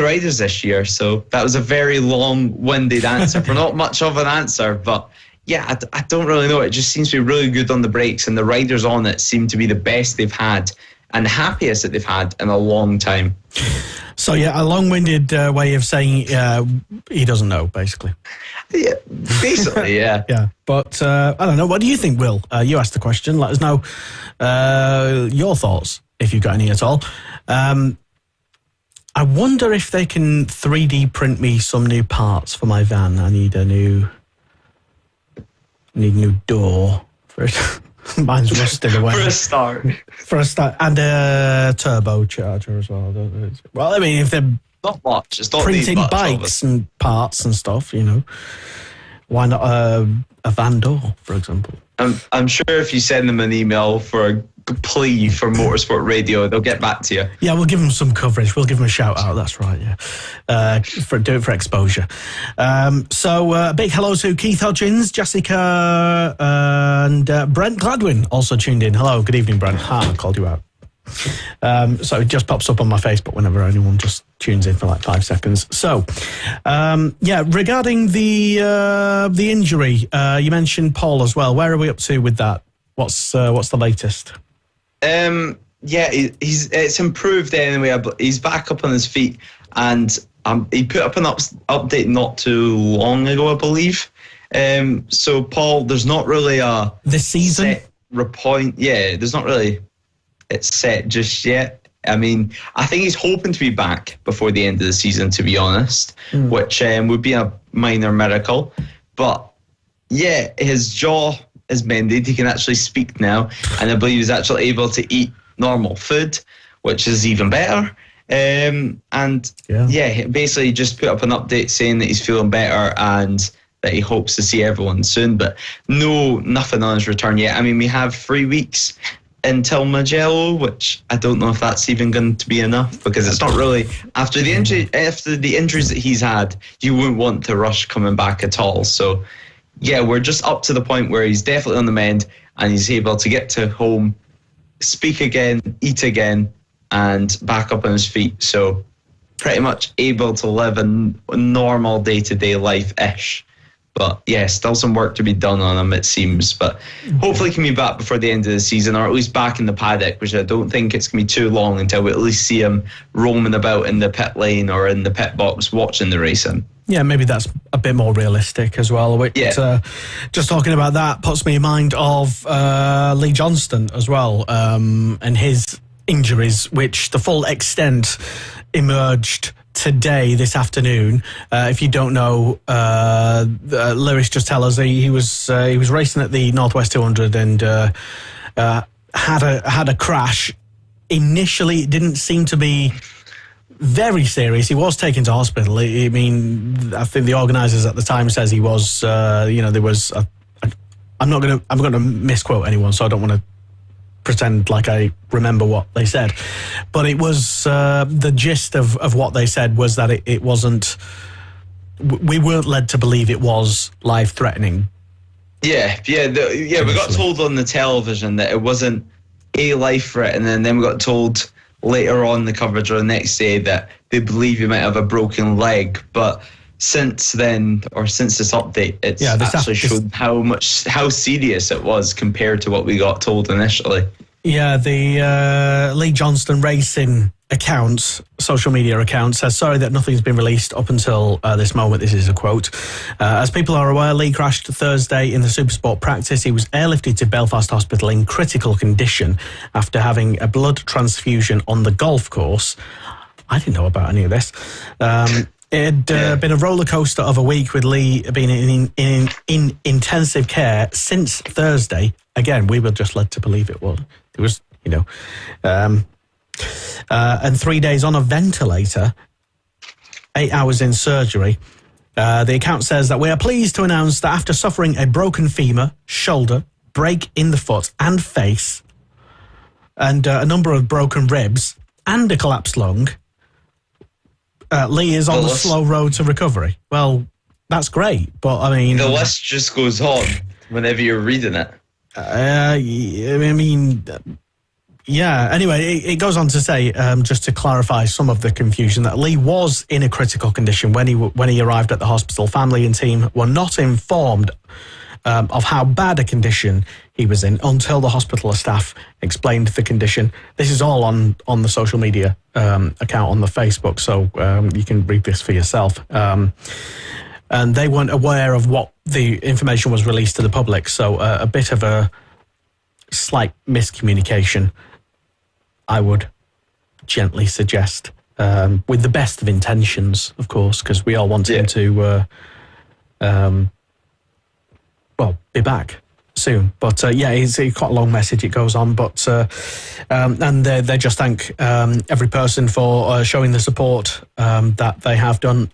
Speaker 3: riders this year. So that was a very long-winded answer for not much of an answer, but yeah, I don't really know. It just seems to be really good on the brakes, and the riders on it seem to be the best they've had and the happiest that they've had in a long time.
Speaker 2: So yeah, a long-winded way of saying he doesn't know, basically.
Speaker 3: Yeah, basically, yeah.
Speaker 2: Yeah, but I don't know. What do you think, Will? You asked the question. Let us know your thoughts, if you've got any at all. I wonder if they can 3D print me some new parts for my van. I need a new door for it. Mine's rusted away. For a start. And a turbocharger as well. Well, I mean, if they're
Speaker 3: not much. It's not
Speaker 2: printing bikes and parts and stuff, why not a van door, for example?
Speaker 3: I'm sure if you send them an email for a plea for Motorsport Radio, they'll get back to you.
Speaker 2: Yeah, we'll give them some coverage. We'll give them a shout out. That's right. Yeah, do it for exposure. So big hello to Keith Hodgins, Jessica, and Brent Gladwin also tuned in. Hello, good evening, Brent. I called you out. So it just pops up on my Facebook whenever anyone just tunes in for like 5 seconds. So, regarding the injury, you mentioned Paul as well. Where are we up to with that? What's the latest?
Speaker 3: It's improved anyway. He's back up on his feet, and he put up an update not too long ago, I believe. So Paul, there's not really a
Speaker 2: this season
Speaker 3: set point. Yeah, there's not really it's set just yet. I mean, I think he's hoping to be back before the end of the season, to be honest, which would be a minor miracle. But yeah, his jaw is mended. He can actually speak now, and I believe he's actually able to eat normal food, which is even better. Basically just put up an update saying that he's feeling better and that he hopes to see everyone soon, but nothing on his return yet. I mean, we have 3 weeks until Mugello, which I don't know if that's even going to be enough, because it's not really after the injuries that he's had, you wouldn't want to rush coming back at all. So yeah, we're just up to the point where he's definitely on the mend and he's able to get to home, speak again, eat again, and back up on his feet. So pretty much able to live a normal day-to-day life-ish. But yeah, still some work to be done on him, it seems. But hopefully he can be back before the end of the season, or at least back in the paddock, which I don't think it's going to be too long until we at least see him roaming about in the pit lane or in the pit box watching the racing.
Speaker 2: Yeah, maybe that's a bit more realistic as well. Which, just talking about that puts me in mind of Lee Johnston as well, and his injuries, which the full extent emerged today, this afternoon. If you don't know, Lewis just tell us he was racing at the Northwest 200 and had a crash. Initially, it didn't seem to be very serious. He was taken to hospital. I mean, I think the organisers at the time says he was. There was. I'm going to misquote anyone, so I don't want to pretend like I remember what they said, but it was the gist of what they said was that it wasn't. We weren't led to believe it was life-threatening. We got told on the television that it wasn't a life threat, and then we got told later on the coverage or the next day that they believe he might have a broken leg. But since then, or since this update, it's actually shown how serious it was compared to what we got told initially. Yeah, the Lee Johnston Racing account, social media account, says, sorry that nothing's been released up until this moment. This is a quote. As people are aware, Lee crashed Thursday in the Supersport practice. He was airlifted to Belfast Hospital in critical condition after having a blood transfusion on the golf course. I didn't know about any of this. It had been a roller coaster of a week, with Lee being in intensive care since Thursday. Again, we were just led to believe it was. It was, and 3 days on a ventilator, 8 hours in surgery. The account says that we are pleased to announce that after suffering a broken femur, shoulder, break in the foot and face, and a number of broken ribs and a collapsed lung, Lee is on the slow road to recovery. Well, that's great, but I mean,
Speaker 3: the list just goes on whenever you're reading it.
Speaker 2: Anyway, it goes on to say, just to clarify some of the confusion, that Lee was in a critical condition when he arrived at the hospital. Family and team were not informed of how bad a condition he was in until the hospital staff explained the condition. This is all on the social media account on the Facebook, so you can read this for yourself. And they weren't aware of what the information was released to the public, so a bit of a slight miscommunication, I would gently suggest, with the best of intentions, of course, because we all want him to be back soon. But it's quite a long message. It goes on, but and they just thank every person for showing the support that they have done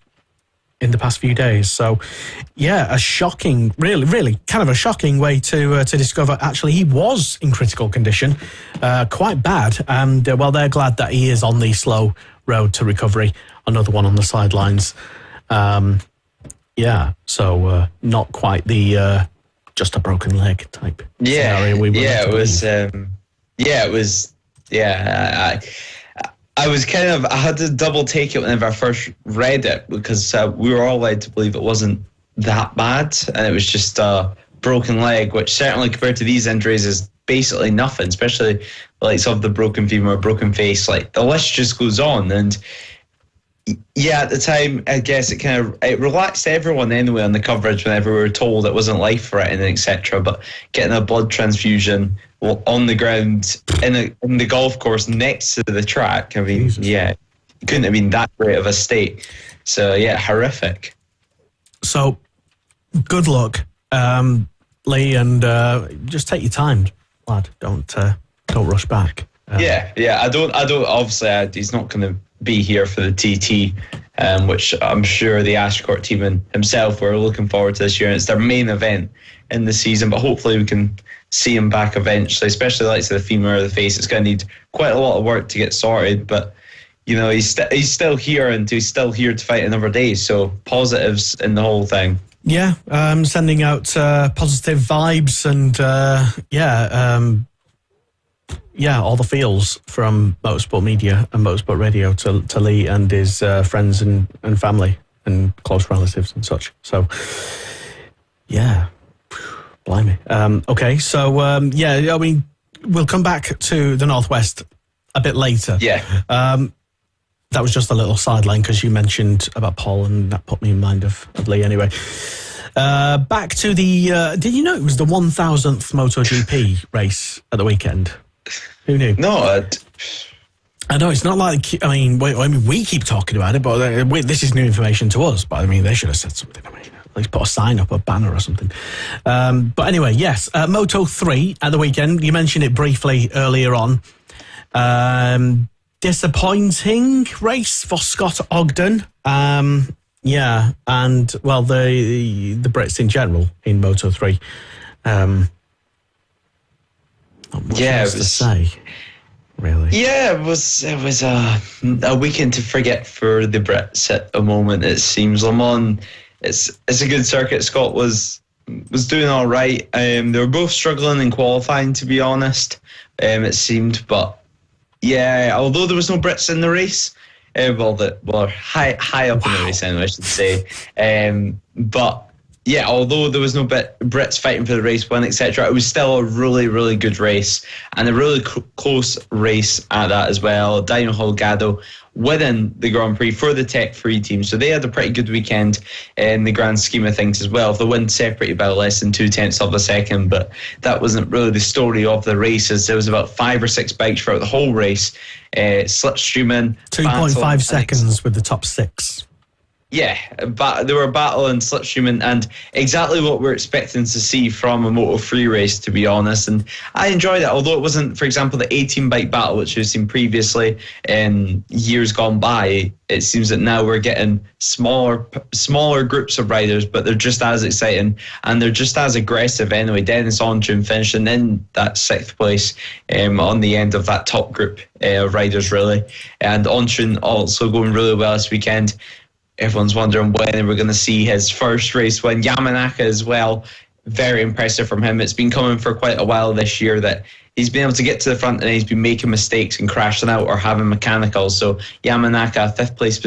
Speaker 2: in the past few days. So a shocking, really kind of a shocking way to discover actually he was in critical condition, quite bad, and they're glad that he is on the slow road to recovery. Another one on the sidelines. So not quite the just a broken leg type scenario we were
Speaker 3: I was I had to double take it whenever I first read it, because we were all led to believe it wasn't that bad and it was just a broken leg, which certainly compared to these injuries is basically nothing, especially the likes of the broken femur, broken face. Like, the list just goes on. And yeah, at the time, I guess it relaxed everyone anyway on the coverage whenever we were told it wasn't life-threatening, etc. But getting a blood transfusion on the ground in the golf course next to the track, I mean, Jesus. Yeah, it couldn't have been that great of a state. So yeah, horrific. So
Speaker 2: good luck, Lee, and just take your time, lad. Don't rush back.
Speaker 3: Yeah. I don't. Obviously, he's not going to be here for the TT, which I'm sure the Ashcourt team and himself were looking forward to this year. And it's their main event in the season, but hopefully we can see him back eventually, especially the likes of the femur or the face. It's going to need quite a lot of work to get sorted, but he's still here, and he's still here to fight another day. So positives in the whole thing.
Speaker 2: Yeah, sending out positive vibes and all the feels from Motorsport Media and Motorsport Radio to Lee and his friends and family and close relatives and such. So, yeah, blimey. Okay, so, I mean, we'll come back to the Northwest a bit later.
Speaker 3: Yeah.
Speaker 2: That was just a little sideline because you mentioned about Paul, and that put me in mind of Lee anyway. Back to the... did you know it was the 1000th MotoGP race at the weekend? Who knew?
Speaker 3: No,
Speaker 2: I know it's not like, I mean, we keep talking about it, but this is new information to us. But I mean, they should have said something. I mean, at least put a sign up, a banner or something. But anyway, yes, Moto 3 at the weekend. You mentioned it briefly earlier on. Disappointing race for Scott Ogden. Yeah, and well, the Brits in general in Moto 3.
Speaker 3: Yeah, it was
Speaker 2: to say, really.
Speaker 3: Yeah, it was a weekend to forget for the Brits at the moment. It seems Le Mans, it's a good circuit. Scott was doing all right. They were both struggling in qualifying, to be honest. It seemed, but yeah, although there was no Brits in the race, high up in the race anyway, I should say. But yeah, although there was no Brits fighting for the race win, etc., it was still a really, really good race and a really close race at that as well. Daniel Holgado winning the Grand Prix for the Tech 3 team. So they had a pretty good weekend in the grand scheme of things as well. The win separated by less than 0.2 of a second, but that wasn't really the story of the races. There was about 5 or 6 bikes throughout the whole race. Slipstreaming.
Speaker 2: 2.5 seconds with the top 6.
Speaker 3: Yeah, but they were battling, slipstreaming, and exactly what we're expecting to see from a Moto3 race, to be honest. And I enjoyed it, although it wasn't, for example, the 18-bike battle, which we've seen previously in years gone by. It seems that now we're getting smaller groups of riders, but they're just as exciting and they're just as aggressive anyway. Dennis Ontrun finishing in that 6th place on the end of that top group of riders, really. And Ontrun also going really well this weekend. Everyone's wondering when we're going to see his first race win. Yamanaka as well, very impressive from him. It's been coming for quite a while this year that he's been able to get to the front and he's been making mistakes and crashing out or having mechanicals. So Yamanaka, 5th place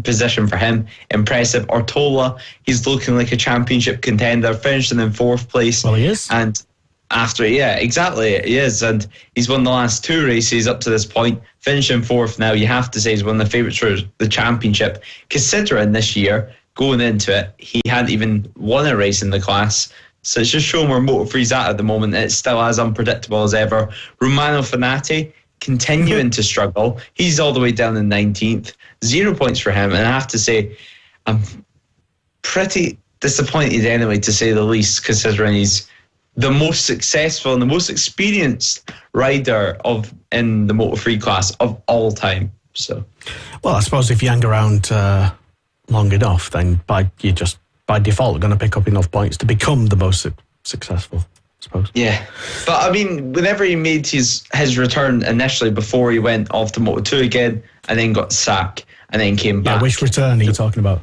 Speaker 3: position for him. Impressive. Ortola, he's looking like a championship contender, finishing in 4th place.
Speaker 2: Well, he is.
Speaker 3: And after, yeah, exactly, he is. And he's won the last 2 races up to this point, finishing 4th now. You have to say he's one of the favourites for the championship, considering this year, going into it, he hadn't even won a race in the class. So it's just showing where Moto3's at the moment. It's still as unpredictable as ever. Romano Fenati continuing to struggle. He's all the way down in 19th. 0 points for him. And I have to say, I'm pretty disappointed anyway, to say the least, considering he's the most successful and the most experienced rider in the Moto3 class of all time. So,
Speaker 2: well, I suppose if you hang around long enough, then by default going to pick up enough points to become the most successful, I suppose.
Speaker 3: Yeah, but I mean, whenever he made his return initially, before he went off to Moto2 again, and then got sacked, and then came back.
Speaker 2: Yeah, which return are you talking about?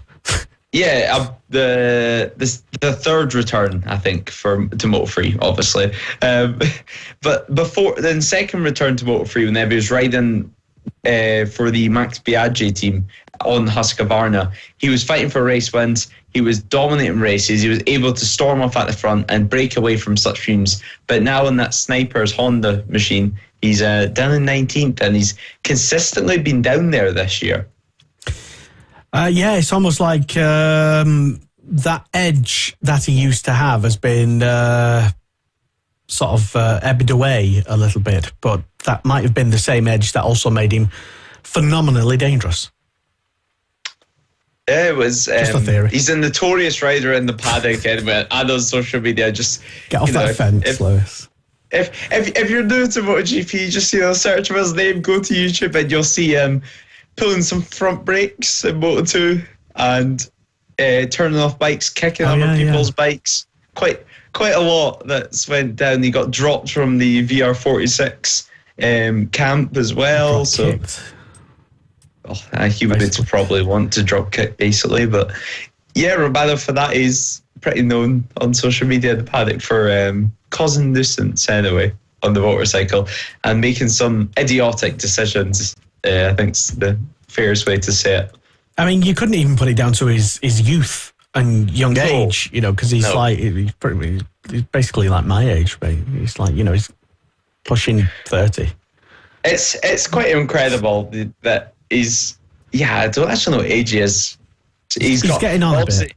Speaker 3: Yeah, the 3rd return, I think, to Moto3, obviously. But before then, 2nd return to Moto3, whenever he was riding for the Max Biaggi team on Husqvarna, he was fighting for race wins. He was dominating races. He was able to storm off at the front and break away from slipstreams. But now in that Sniper's Honda machine, he's down in 19th, and he's consistently been down there this year.
Speaker 2: Yeah, it's almost like that edge that he used to have has been sort of ebbed away a little bit, but that might have been the same edge that also made him phenomenally dangerous.
Speaker 3: Yeah, it was.
Speaker 2: Just a theory.
Speaker 3: He's a notorious rider in the paddock, anyway. And on social media, just
Speaker 2: get off that fence, Lewis.
Speaker 3: If you're new to MotoGP, just search for his name, go to YouTube, and you'll see him pulling some front brakes in Moto2 and turning off bikes, kicking other people's bikes. Quite a lot that's went down. He got dropped from the VR46 camp as well. He would probably want to drop kick, basically. But yeah, Romano for that is pretty known on social media, the paddock, for causing nuisance anyway on the motorcycle and making some idiotic decisions. I think's the fairest way to say it.
Speaker 2: I mean, you couldn't even put it down to his youth and young age, because he's he's basically like my age, but he's like, he's pushing 30.
Speaker 3: It's quite incredible that he's, I don't actually know what age he is. He's
Speaker 2: getting on a bit.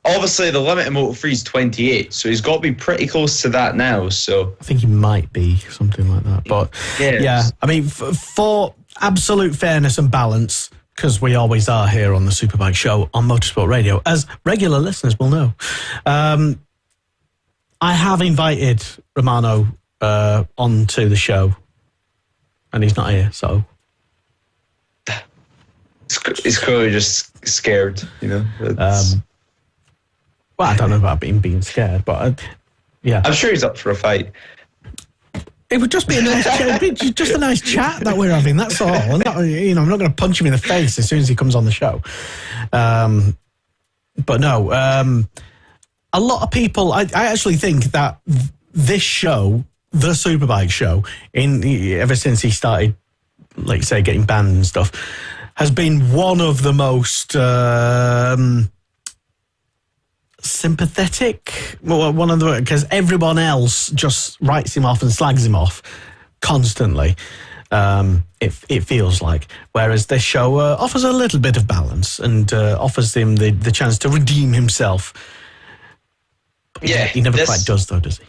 Speaker 3: Obviously, the limit in Moto3 is 28, so he's got to be pretty close to that now. So
Speaker 2: I think he might be something like that. But I mean, for absolute fairness and balance, because we always are here on the Superbike Show on Motorsport Radio, as regular listeners will know, I have invited Romano onto the show, and he's not here, so
Speaker 3: he's clearly just scared,
Speaker 2: well, I don't know about being scared, but
Speaker 3: I'm sure he's up for a fight.
Speaker 2: It would just be a nice chat, just a nice chat that we're having. That's all. I'm not going to punch him in the face as soon as he comes on the show. But no, a lot of people. I actually think that this show, the Superbike Show, ever since he started, like say, getting banned and stuff, has been one of the most sympathetic, because everyone else just writes him off and slags him off constantly. It feels like, whereas this show offers a little bit of balance and offers him the chance to redeem himself. He never quite does, though, does he?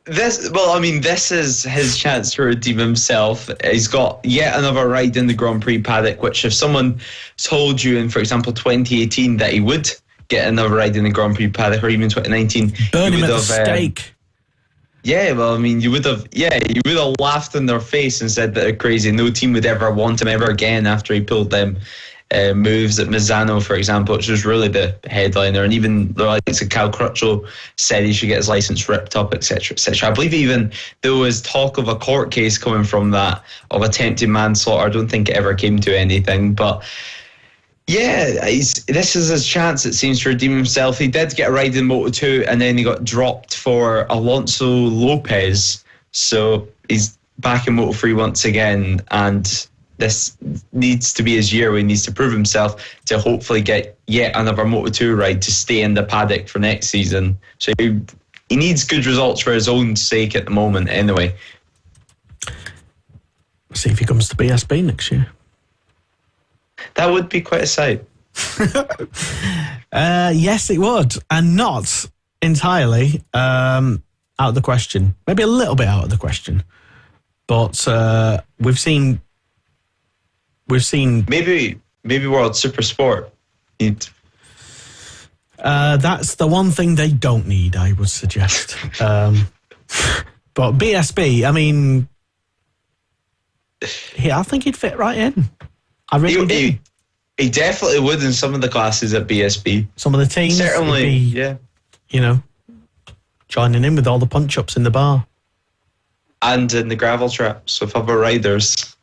Speaker 3: This is his chance to redeem himself. He's got yet another ride in the Grand Prix paddock, which if someone told you in, for example, 2018 that he would get another ride in the Grand Prix paddock, or even 2019,
Speaker 2: burn him at the stake.
Speaker 3: You would have laughed in their face and said that they're crazy. No team would ever want him ever again after he pulled them moves at Misano, for example, which was really the headliner. And even the likes of Cal Crutchlow said he should get his license ripped up, etc., etc. I believe even there was talk of a court case coming from that, of attempted manslaughter. I don't think it ever came to anything, but this is his chance, it seems, to redeem himself. He did get a ride in Moto2, and then he got dropped for Alonso Lopez. So he's back in Moto3 once again, and this needs to be his year where he needs to prove himself to hopefully get yet another Moto2 ride to stay in the paddock for next season. So he needs good results for his own sake at the moment, anyway.
Speaker 2: See if he comes to BSB next year.
Speaker 3: That would be quite a sight.
Speaker 2: Yes, it would. And not entirely out of the question. Maybe a little bit out of the question. But we've seen
Speaker 3: maybe World Super Sport.
Speaker 2: That's the one thing they don't need, I would suggest. But BSB, I mean, I think he'd fit right in. I really do.
Speaker 3: He definitely would in some of the classes at BSB.
Speaker 2: Some of the teams,
Speaker 3: certainly,
Speaker 2: joining in with all the punch-ups in the bar.
Speaker 3: And in the gravel traps with other riders.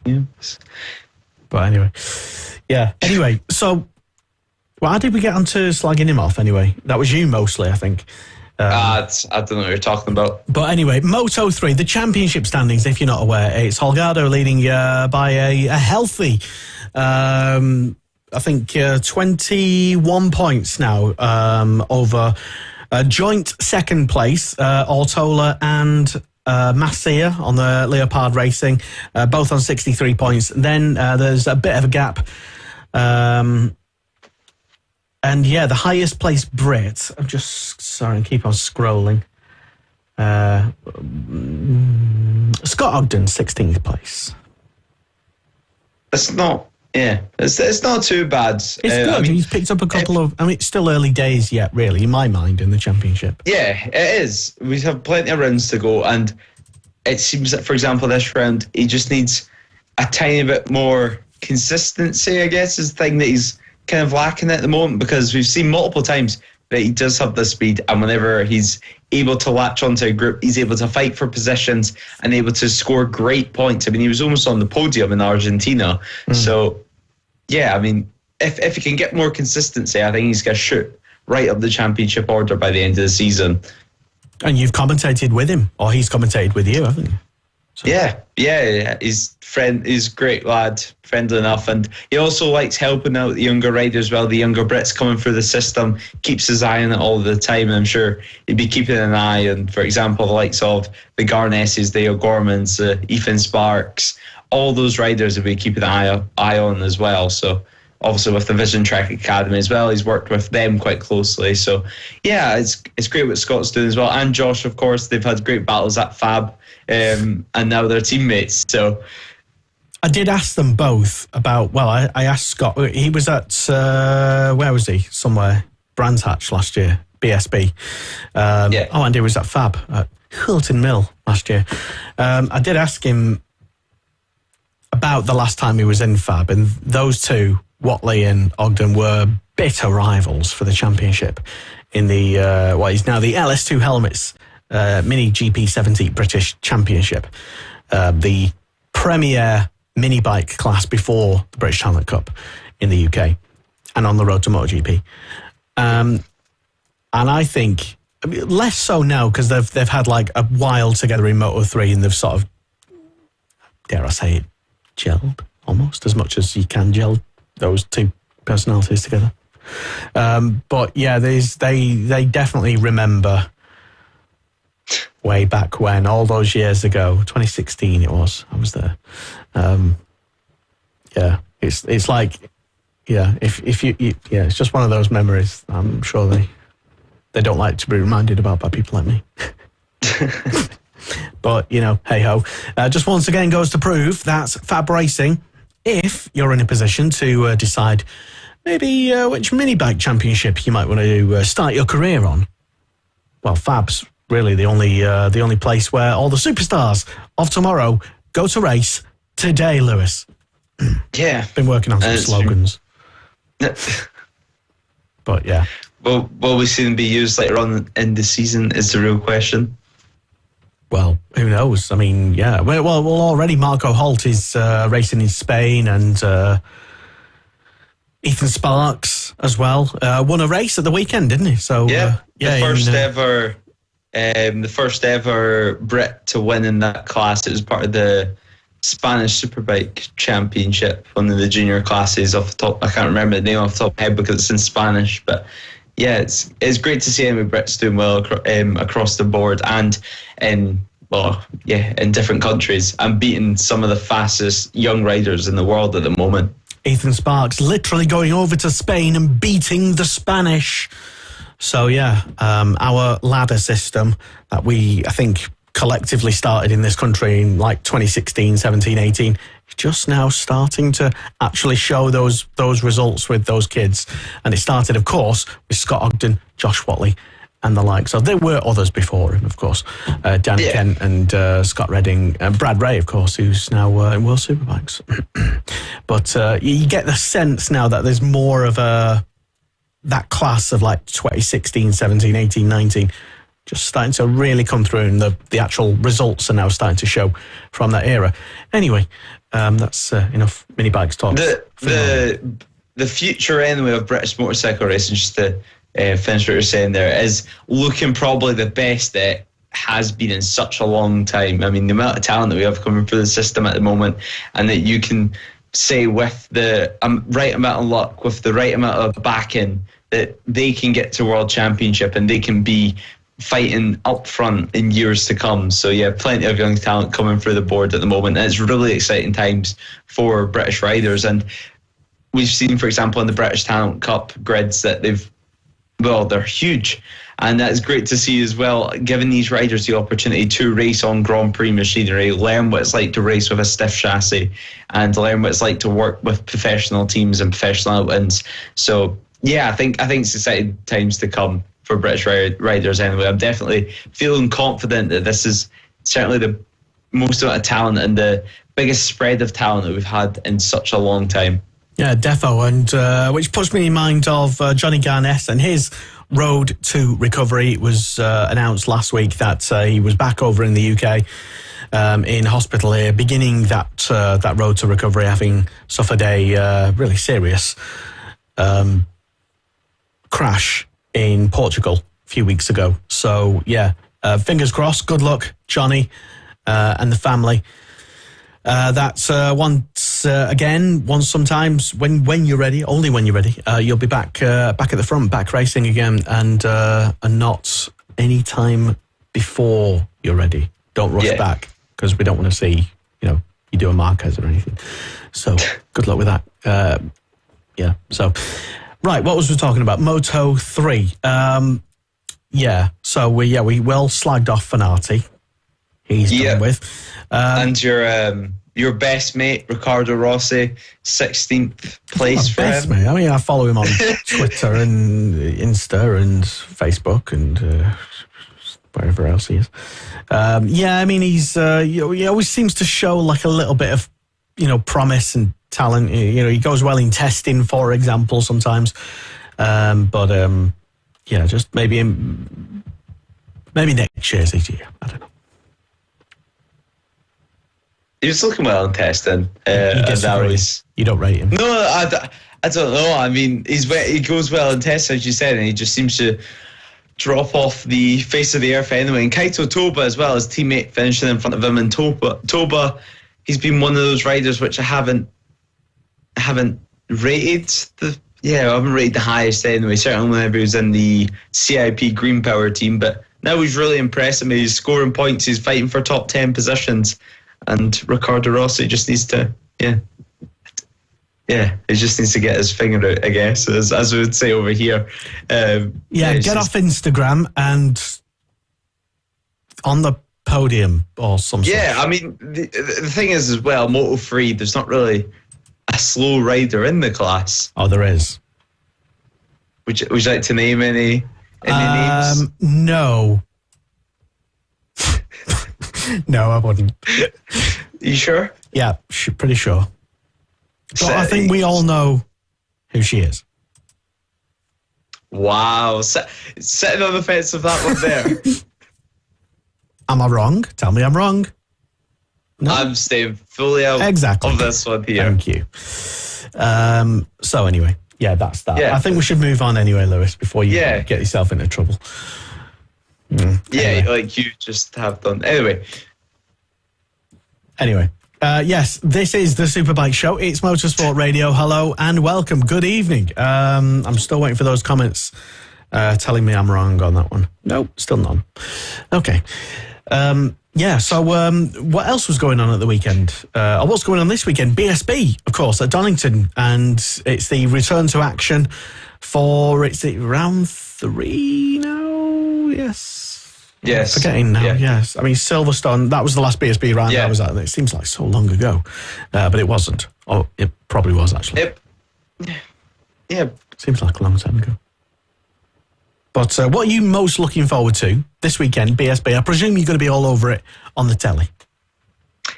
Speaker 3: Yes.
Speaker 2: But anyway, Anyway, so how did we get onto slagging him off anyway? That was you mostly, I think.
Speaker 3: I don't know what you're talking about.
Speaker 2: But anyway, Moto3, the championship standings, if you're not aware, it's Holgado leading by a healthy I think, 21 points now over joint second place, Ortola and Masia on the Leopard Racing, both on 63 points. Then there's a bit of a gap. And yeah, the highest placed Brit, I'm just, sorry, keep on scrolling. Scott Ogden, 16th place.
Speaker 3: It's not, it's not too bad.
Speaker 2: It's good. He's picked up a couple of, it's still early days yet, really, in my mind, in the championship.
Speaker 3: Yeah, it is. We have plenty of rounds to go, and it seems that, for example, this round, he just needs a tiny bit more consistency, I guess, is the thing that he's kind of lacking at the moment, because we've seen multiple times that he does have the speed, and whenever he's able to latch onto a group, he's able to fight for positions and able to score great points. I mean, he was almost on the podium in Argentina. So, yeah, I mean, if he can get more consistency, I think he's going to shoot right up the championship order by the end of the season.
Speaker 2: And you've commentated with him, or he's commentated with you, haven't you? So.
Speaker 3: Yeah. He's a great lad, friendly enough, and he also likes helping out the younger riders as well. The younger Brits coming through the system, keeps his eye on it all the time. And I'm sure he'd be keeping an eye on, for example, the likes of the Garnesses, the O'Gormans, Ethan Sparks. All those riders will be keeping an eye on as well. So obviously with the Vision Track Academy as well, he's worked with them quite closely. So yeah, it's great what Scott's doing as well, and Josh, of course. They've had great battles at Fab. And now they're teammates. So
Speaker 2: I did ask them both about, I asked Scott, he was at, where was he? Somewhere, Brands Hatch last year, BSB. And he was at Fab at Hilton Mill last year. I did ask him about the last time he was in Fab, and those two, Watley and Ogden, were bitter rivals for the championship in the, is now the LS2 Helmets Mini GP70 British Championship, the premier mini bike class before the British Talent Cup in the UK and on the road to MotoGP. And I think, less so now, because they've had like a while together in Moto3, and they've sort of, dare I say it, gelled almost as much as you can gel those two personalities together. But yeah, they definitely remember way back when, all those years ago, 2016 it was, I was there. It's like, if you it's just one of those memories I'm sure they don't like to be reminded about by people like me. But, hey ho. Just once again goes to prove that Fab Racing, if you're in a position to decide maybe which mini bike championship you might want to start your career on, well, Fab's really the only place where all the superstars of tomorrow go to race today, Lewis.
Speaker 3: Yeah.
Speaker 2: Been working on some slogans. But yeah.
Speaker 3: Will we see them be used later on in the season is the real question.
Speaker 2: Well, who knows? I mean, yeah. Well, already Marco Holt is racing in Spain, and Ethan Sparks as well. Won a race at the weekend, didn't he? So
Speaker 3: the first ever Brit to win in that class. It was part of the Spanish Superbike Championship, one of the junior classes off the top. I can't remember the name off the top of my head because it's in Spanish, but yeah, it's great to see any Brits doing well across the board, and in different countries, and beating some of the fastest young riders in the world at the moment.
Speaker 2: Ethan Sparks literally going over to Spain and beating the Spanish. So yeah, our ladder system that we, I think, collectively started in this country in like 2016, 17, 18, just now starting to actually show those results with those kids. And it started, of course, with Scott Ogden, Josh Watley, and the like. So there were others before him, of course. Danny Kent and Scott Redding, and Brad Ray, of course, who's now in World Superbikes. But you get the sense now that there's more of that class of like 2016, 17, 18, 19, just starting to really come through, and the actual results are now starting to show from that era. Anyway, that's enough mini bikes talk.
Speaker 3: The future anyway of British motorcycle racing, just to finish what you're saying there, is looking probably the best that it has been in such a long time. I mean, the amount of talent that we have coming through the system at the moment, and that you can say with the right amount of luck, with the right amount of backing, that they can get to World Championship and they can be fighting up front in years to come. So yeah, plenty of young talent coming through the board at the moment. And it's really exciting times for British riders. And we've seen, for example, in the British Talent Cup grids that they're huge. And that's great to see as well, giving these riders the opportunity to race on Grand Prix machinery, learn what it's like to race with a stiff chassis, and learn what it's like to work with professional teams and professional outwinds. So yeah, I think it's exciting times to come for British riders anyway. I'm definitely feeling confident that this is certainly the most amount of talent and the biggest spread of talent that we've had in such a long time.
Speaker 2: Yeah, defo, and which puts me in mind of Johnny Garnett and his road to recovery. It was announced last week that he was back over in the UK in hospital here, beginning that road to recovery, having suffered a really serious crash in Portugal a few weeks ago. So yeah, fingers crossed. Good luck, Johnny, and the family. That's once sometimes when you're ready, only when you're ready, you'll be back at the front, back racing again, and not any time before you're ready. Don't rush back, because we don't want to see you do a Marquez or anything. So good luck with that. Yeah. So right, what was we talking about? Moto 3. Yeah. So we well slagged off Fanati. He's done with.
Speaker 3: And your best mate, Riccardo Rossi, 16th place for him.
Speaker 2: Mate. I mean, I follow him on Twitter and Insta and Facebook and wherever else he is. Yeah, I mean, he's he always seems to show like a little bit of promise and talent. He goes well in testing, for example, sometimes. But yeah, just maybe next year's EG. I don't know.
Speaker 3: He was looking well in testing.
Speaker 2: You don't rate him?
Speaker 3: No, I don't know. I mean, he goes well in testing, as you said, and he just seems to drop off the face of the earth anyway. And Kaito Toba as well, his teammate finishing in front of him. And Toba, he's been one of those riders which I haven't rated. I haven't rated the highest anyway. Certainly whenever he was in the CIP Green Power team, but now he's really impressing me. He's scoring points. He's fighting for top 10 positions. And Riccardo Rossi just needs to, he just needs to get his finger out, I guess, as we would say over here.
Speaker 2: Get off Instagram and on the podium or something.
Speaker 3: Yeah, I mean, the thing is as well, Moto3, there's not really a slow rider in the class.
Speaker 2: Oh, there is.
Speaker 3: Would you like to name any names?
Speaker 2: No. No, I wouldn't.
Speaker 3: You sure?
Speaker 2: Yeah, pretty sure. But I think we all know who she is.
Speaker 3: Wow. Sitting on the fence of that one there.
Speaker 2: Am I wrong? Tell me I'm wrong. No?
Speaker 3: I'm staying fully out of this one here.
Speaker 2: Thank you. So anyway, yeah, that's that.
Speaker 3: Yeah.
Speaker 2: I think we should move on anyway, Lewis, before you get yourself into trouble.
Speaker 3: Anyway. Like you just have done. Anyway,
Speaker 2: yes, this is the Superbike Show. It's Motorsport Radio. Hello and welcome. Good evening. I'm still waiting for those comments telling me I'm wrong on that one. Nope, still none. Okay. So what else was going on at the weekend? What's going on this weekend? BSB, of course, at Donington. And it's the return to action for, it's round 3 now? Yes. Forgetting now, yes. I mean, Silverstone, that was the last BSB round I was at. It seems like so long ago, but it wasn't. Oh, it probably was, actually. Seems like a long time ago. But what are you most looking forward to this weekend, BSB? I presume you're going to be all over it on the telly.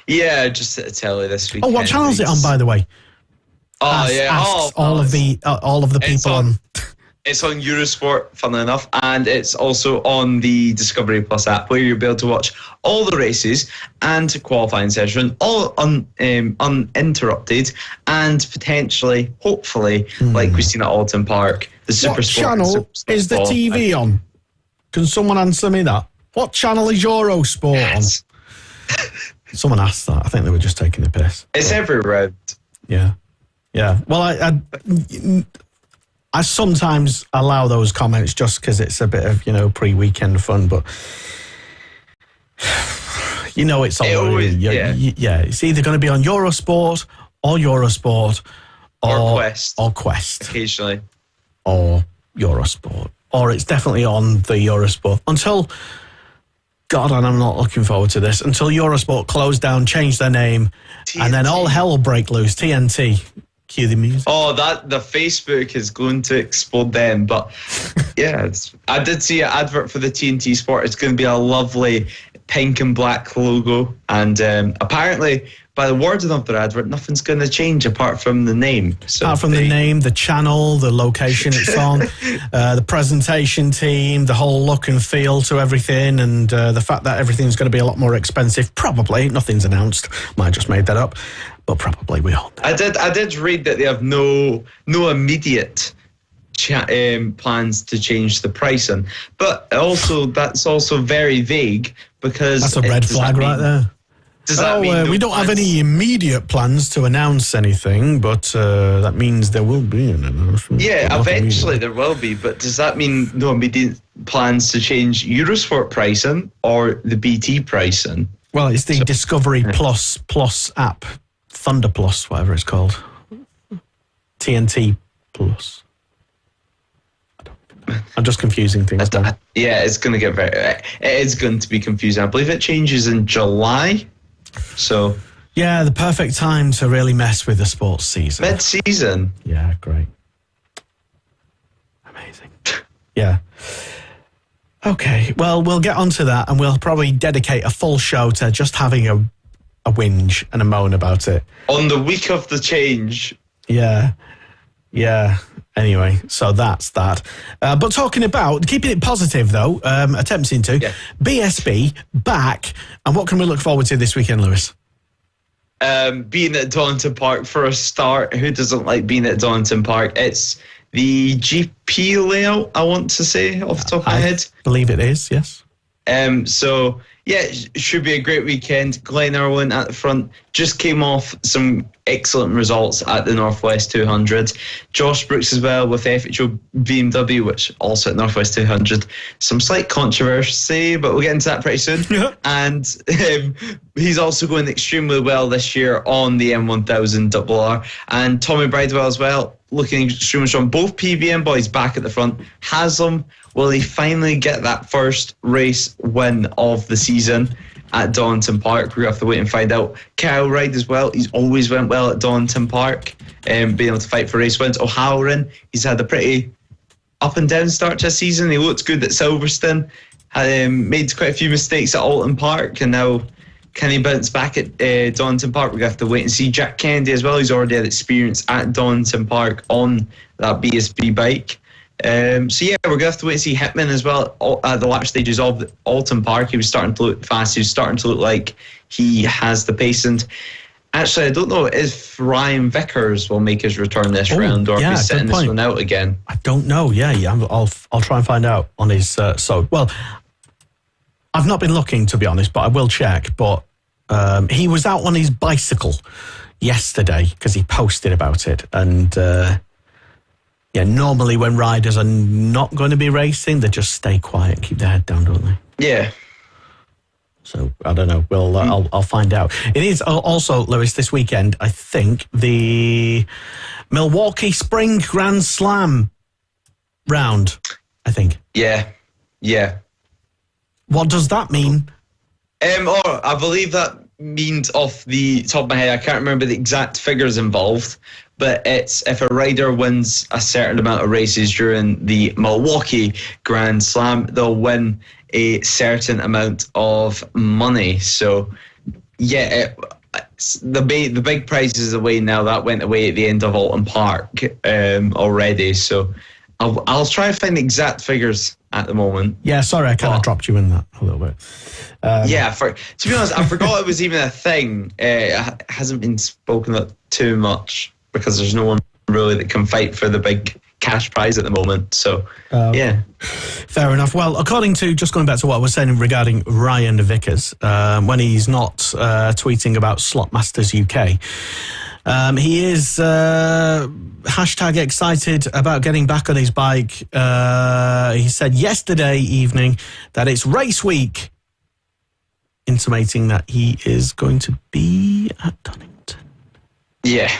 Speaker 3: Yeah, just at the telly this weekend.
Speaker 2: Oh, what channel is it on, by the way? All of the people on...
Speaker 3: It's on Eurosport, funnily enough, and it's also on the Discovery Plus app, where you'll be able to watch all the races and qualifying session, all uninterrupted, and potentially, hopefully, like we've seen at Alton Park, the Super
Speaker 2: What
Speaker 3: Sport.
Speaker 2: channel is the TV on? Can someone answer me that? What channel is Eurosport on? Someone asked that. I think they were just taking the piss.
Speaker 3: It's every round.
Speaker 2: Yeah. Well, I sometimes allow those comments just because it's a bit of, pre-weekend fun, but it's always, it's either going to be on Eurosport or Quest.
Speaker 3: Occasionally.
Speaker 2: Or Eurosport. Or it's definitely on the Eurosport. Until, God, and I'm not looking forward to this, until Eurosport closed down, changed their name, TNT. And then all hell will break loose. TNT. Cue the music.
Speaker 3: Oh, the Facebook is going to explode then. But, yeah, I did see an advert for the TNT Sport. It's going to be a lovely pink and black logo. And apparently, by the wording of their advert, nothing's going to change apart from the name. So
Speaker 2: apart from the name, the channel, the location it's on, the presentation team, the whole look and feel to everything, and the fact that everything's going to be a lot more expensive. Probably. Nothing's announced. Might have just made that up. But probably we all know.
Speaker 3: I did read that they have no immediate plans to change the pricing. But also, that's also very vague because...
Speaker 2: That's a red flag right there.
Speaker 3: Does that mean
Speaker 2: we don't have any immediate plans to announce anything, but that means there will be an announcement.
Speaker 3: Yeah, eventually there will be, but does that mean no immediate plans to change Eurosport pricing or the BT pricing?
Speaker 2: Well, it's the Discovery Plus app, Thunder Plus, whatever it's called. TNT Plus. I'm just confusing things now.
Speaker 3: Yeah, it's going to get it is going to be confusing. I believe it changes in July. So
Speaker 2: yeah, the perfect time to really mess with the sports season.
Speaker 3: Mid-season.
Speaker 2: Yeah, great. Amazing. Yeah. Okay, well, we'll get onto that and we'll probably dedicate a full show to just having a whinge and a moan about it.
Speaker 3: On the week of the change.
Speaker 2: Yeah. Anyway, so that's that. But talking about, keeping it positive though, attempting to, BSB back, and what can we look forward to this weekend, Lewis?
Speaker 3: Being at Donington Park for a start. Who doesn't like being at Donington Park? It's the GP layout, I want to say, off the top of my head.
Speaker 2: I believe it is, yes.
Speaker 3: So, yeah, it should be a great weekend. Glenn Irwin at the front just came off some excellent results at the Northwest 200. Josh Brooks as well with FHO BMW, which also at Northwest 200. Some slight controversy, but we'll get into that pretty soon. Yeah. And he's also going extremely well this year on the M1000 RR. And Tommy Bridewell as well, looking extremely strong. Both PBM boys back at the front. Haslam, will he finally get that first race win of the season at Donington Park? We have to wait and find out. Kyle Ride as well. He's always went well at Donington Park, being able to fight for race wins. O'Halloran, he's had a pretty up and down start to the season. He looked good at Silverstone. Made quite a few mistakes at Alton Park, and now can he bounce back at Donington Park? We have to wait and see. Jack Kennedy as well. He's already had experience at Donington Park on that BSB bike. So yeah, we're going to have to wait and see. Hitman as well at the lap stages of Alton Park. He was starting to look fast. He was starting to look like he has the pace. And actually, I don't know if Ryan Vickers will make his return this round or if he's sitting this one out again.
Speaker 2: I don't know. Yeah, I'll try and find out on his. Well, I've not been looking, to be honest, but I will check. But he was out on his bicycle yesterday because he posted about it. And yeah, normally when riders are not going to be racing, they just stay quiet and keep their head down, don't they?
Speaker 3: Yeah.
Speaker 2: So, I don't know. Well, I'll find out. It is also, Lewis, this weekend, I think, the Milwaukee Spring Grand Slam round, I think.
Speaker 3: Yeah.
Speaker 2: What does that mean?
Speaker 3: I believe that means, off the top of my head, I can't remember the exact figures involved, but it's if a rider wins a certain amount of races during the Milwaukee Grand Slam, they'll win a certain amount of money. So, yeah, the big prize is away now. That went away at the end of Alton Park already. So I'll try and find the exact figures at the moment.
Speaker 2: Yeah, sorry, I kind of dropped you in that a little bit.
Speaker 3: To be honest, I forgot it was even a thing. It hasn't been spoken of too much because there's no one really that can fight for the big cash prize at the moment. So, yeah.
Speaker 2: Fair enough. Well, according to, just going back to what I was saying regarding Ryan Vickers, when he's not tweeting about Slot Masters UK, He is hashtag excited about getting back on his bike. He said yesterday evening that it's race week, intimating that he is going to be at Donington.
Speaker 3: Yeah,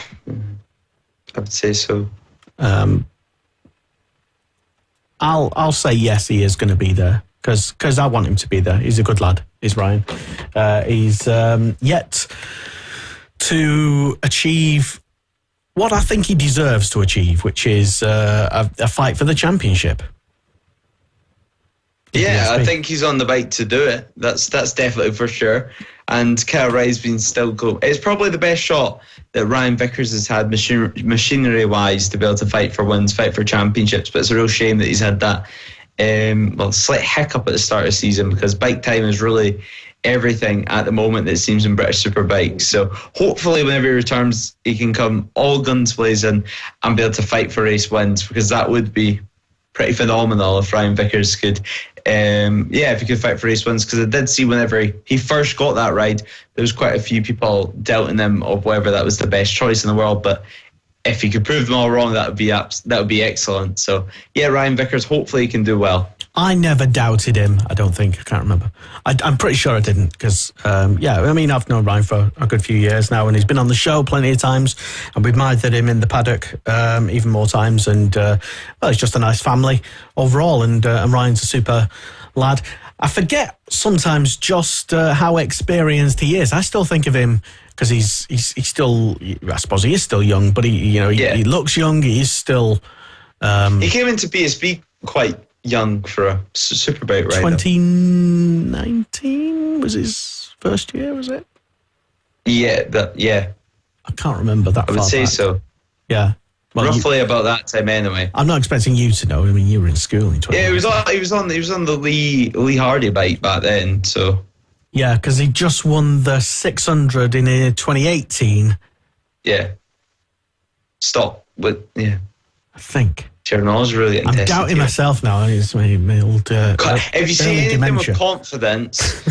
Speaker 3: I would say so.
Speaker 2: I'll say yes, he is going to be there because I want him to be there. He's a good lad, is Ryan. He's yet to achieve what I think he deserves to achieve, which is a fight for the championship.
Speaker 3: Yeah, I think he's on the bike to do it. That's definitely for sure. And Kyle Rye's been still go. It's probably the best shot that Ryan Vickers has had machinery-wise to be able to fight for wins, fight for championships. But it's a real shame that he's had that slight hiccup at the start of the season, because bike time is really everything at the moment, that seems, in British Superbike. So hopefully whenever he returns, he can come all guns blazing and be able to fight for race wins, because that would be pretty phenomenal if Ryan Vickers could, if he could fight for race wins. Because I did see whenever he first got that ride, there was quite a few people doubting him of whether that was the best choice in the world. But if he could prove them all wrong, that would be excellent. So yeah, Ryan Vickers, hopefully he can do well.
Speaker 2: I never doubted him. I don't think. I can't remember. I'm pretty sure I didn't, because, I've known Ryan for a good few years now, and he's been on the show plenty of times, and we've admired him in the paddock even more times, and he's just a nice family overall, and Ryan's a super lad. I forget sometimes just how experienced he is. I still think of him, because he's still, I suppose he is still young, but he looks young. He is still.
Speaker 3: He came into BSB quite young for a Superbike rider.
Speaker 2: 2019 was his first year, was it?
Speaker 3: Yeah,
Speaker 2: I can't remember that.
Speaker 3: I would say
Speaker 2: back.
Speaker 3: so.
Speaker 2: Yeah,
Speaker 3: well, roughly about that time, anyway.
Speaker 2: I'm not expecting you to know. I mean, you were in school in 2019.
Speaker 3: Yeah, he was on the Lee Hardy bike back then. So
Speaker 2: yeah, because he just won the 600 in 2018.
Speaker 3: Yeah. Stop. But yeah,
Speaker 2: I think.
Speaker 3: Cherno's really
Speaker 2: I'm doubting myself now. It's my old.
Speaker 3: If you say anything dementia with confidence,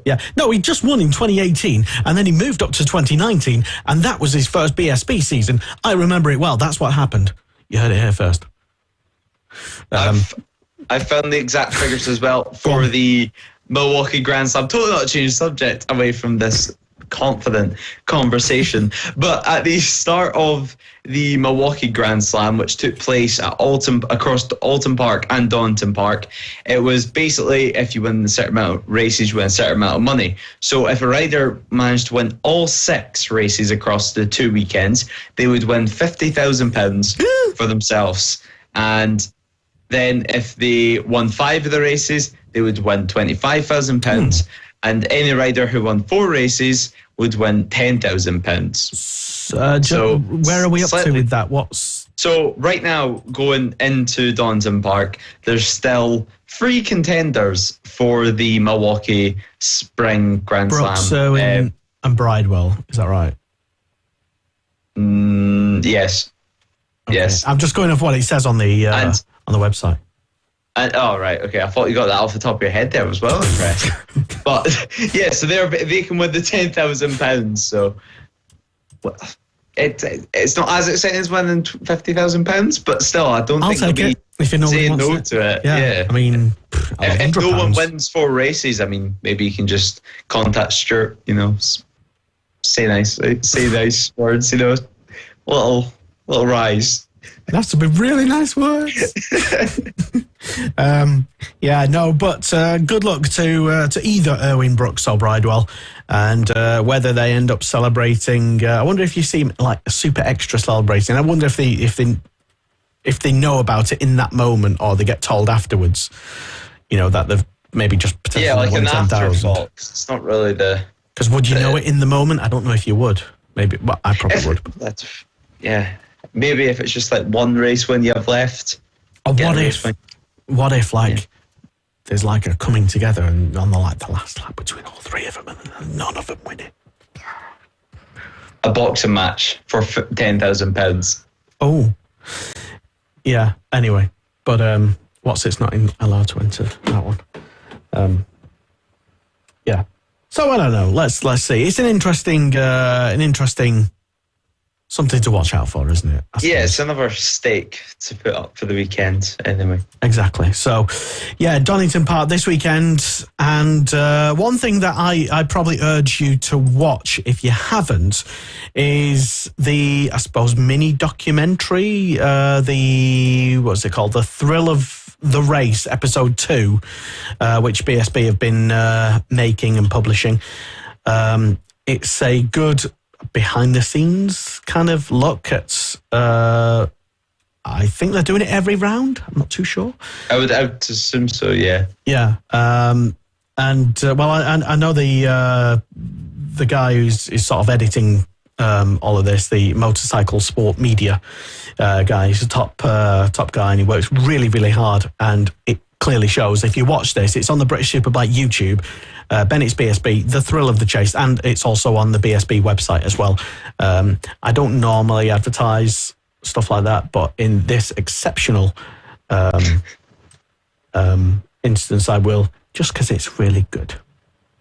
Speaker 2: yeah. No, he just won in 2018, and then he moved up to 2019, and that was his first BSB season. I remember it well. That's what happened. You heard it here first.
Speaker 3: I found the exact figures as well for the Milwaukee Grand Slam. Totally not change the subject away from this confident conversation, but at the start of the Milwaukee Grand Slam, which took place at across Alton Park and Donington Park, it was basically, if you win a certain amount of races, you win a certain amount of money. So if a rider managed to win all 6 races across the 2 weekends, they would win £50,000 for themselves. And then if they won 5 of the races, they would win £25,000. And any rider who won 4 races would win £10,000.
Speaker 2: So where are we up to with that?
Speaker 3: So right now, going into Donington Park, there's still 3 contenders for the Milwaukee Spring Grand
Speaker 2: Brooks,
Speaker 3: Slam.
Speaker 2: And Bridewell, is that right?
Speaker 3: Yes. Okay. Yes.
Speaker 2: I'm just going off what it says on the website.
Speaker 3: Oh, right, okay. I thought you got that off the top of your head there. I was well impressed. But, yeah, so they can win the £10,000. So it's not as exciting as winning £50,000, but still, I don't think
Speaker 2: I'll take it if you know
Speaker 3: saying no to it. Yeah.
Speaker 2: I mean,
Speaker 3: if no one wins 4 races, I mean, maybe you can just contact Stuart, say nice words, little rise.
Speaker 2: It has to be really nice words. But good luck to either Erwin Brooks or Bridewell, and whether they end up celebrating. I wonder if you see like a super extra celebrating. I wonder if they know about it in that moment, or they get told afterwards. That they've maybe just potentially won 10,000.
Speaker 3: It's not really
Speaker 2: because would you know it in the moment? I don't know if you would. Maybe, but I probably would.
Speaker 3: Maybe if it's just like 1 race when you have left.
Speaker 2: Or what if there's like a coming together and on the last lap between all 3 of them and none of them win it?
Speaker 3: A boxing match for £10,000.
Speaker 2: Oh, yeah. Anyway, but it's not allowed to enter that one. Yeah. So I don't know. Let's see. It's an interesting something to watch out for, isn't it?
Speaker 3: Yeah, it's another stake to put up for the weekend anyway.
Speaker 2: Exactly. So, yeah, Donington Park this weekend. And one thing that I probably urge you to watch, if you haven't, is the, I suppose, mini documentary, what's it called? The Thrill of the Race, episode 2, which BSB have been making and publishing. It's a good behind the scenes kind of look at I think they're doing it every round. I'm not too sure. I would
Speaker 3: assume so, yeah.
Speaker 2: Yeah. I know the guy who's sort of editing all of this, the motorcycle sport media guy. He's a top guy, and he works really, really hard, and it clearly shows. If you watch this, it's on the British Superbike YouTube, Bennett's BSB, The Thrill of the Chase, and it's also on the BSB website as well. I don't normally advertise stuff like that, but in this exceptional instance, I will, just because it's really good.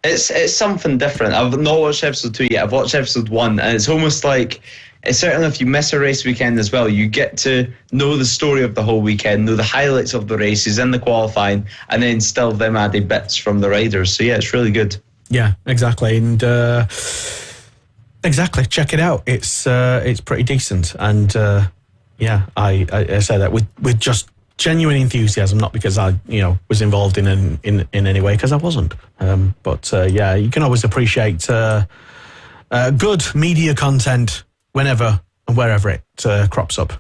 Speaker 3: It's something different. I've not watched episode 2 yet. I've watched episode 1, and it's almost like, it's certainly if you miss a race weekend as well, you get to know the story of the whole weekend, know the highlights of the races and the qualifying, and then still them added bits from the riders. So yeah, it's really good.
Speaker 2: Yeah, exactly. And exactly, check it out. It's pretty decent. And I say that with just genuine enthusiasm, not because I was involved in any way, because I wasn't. But you can always appreciate good media content whenever and wherever it crops up.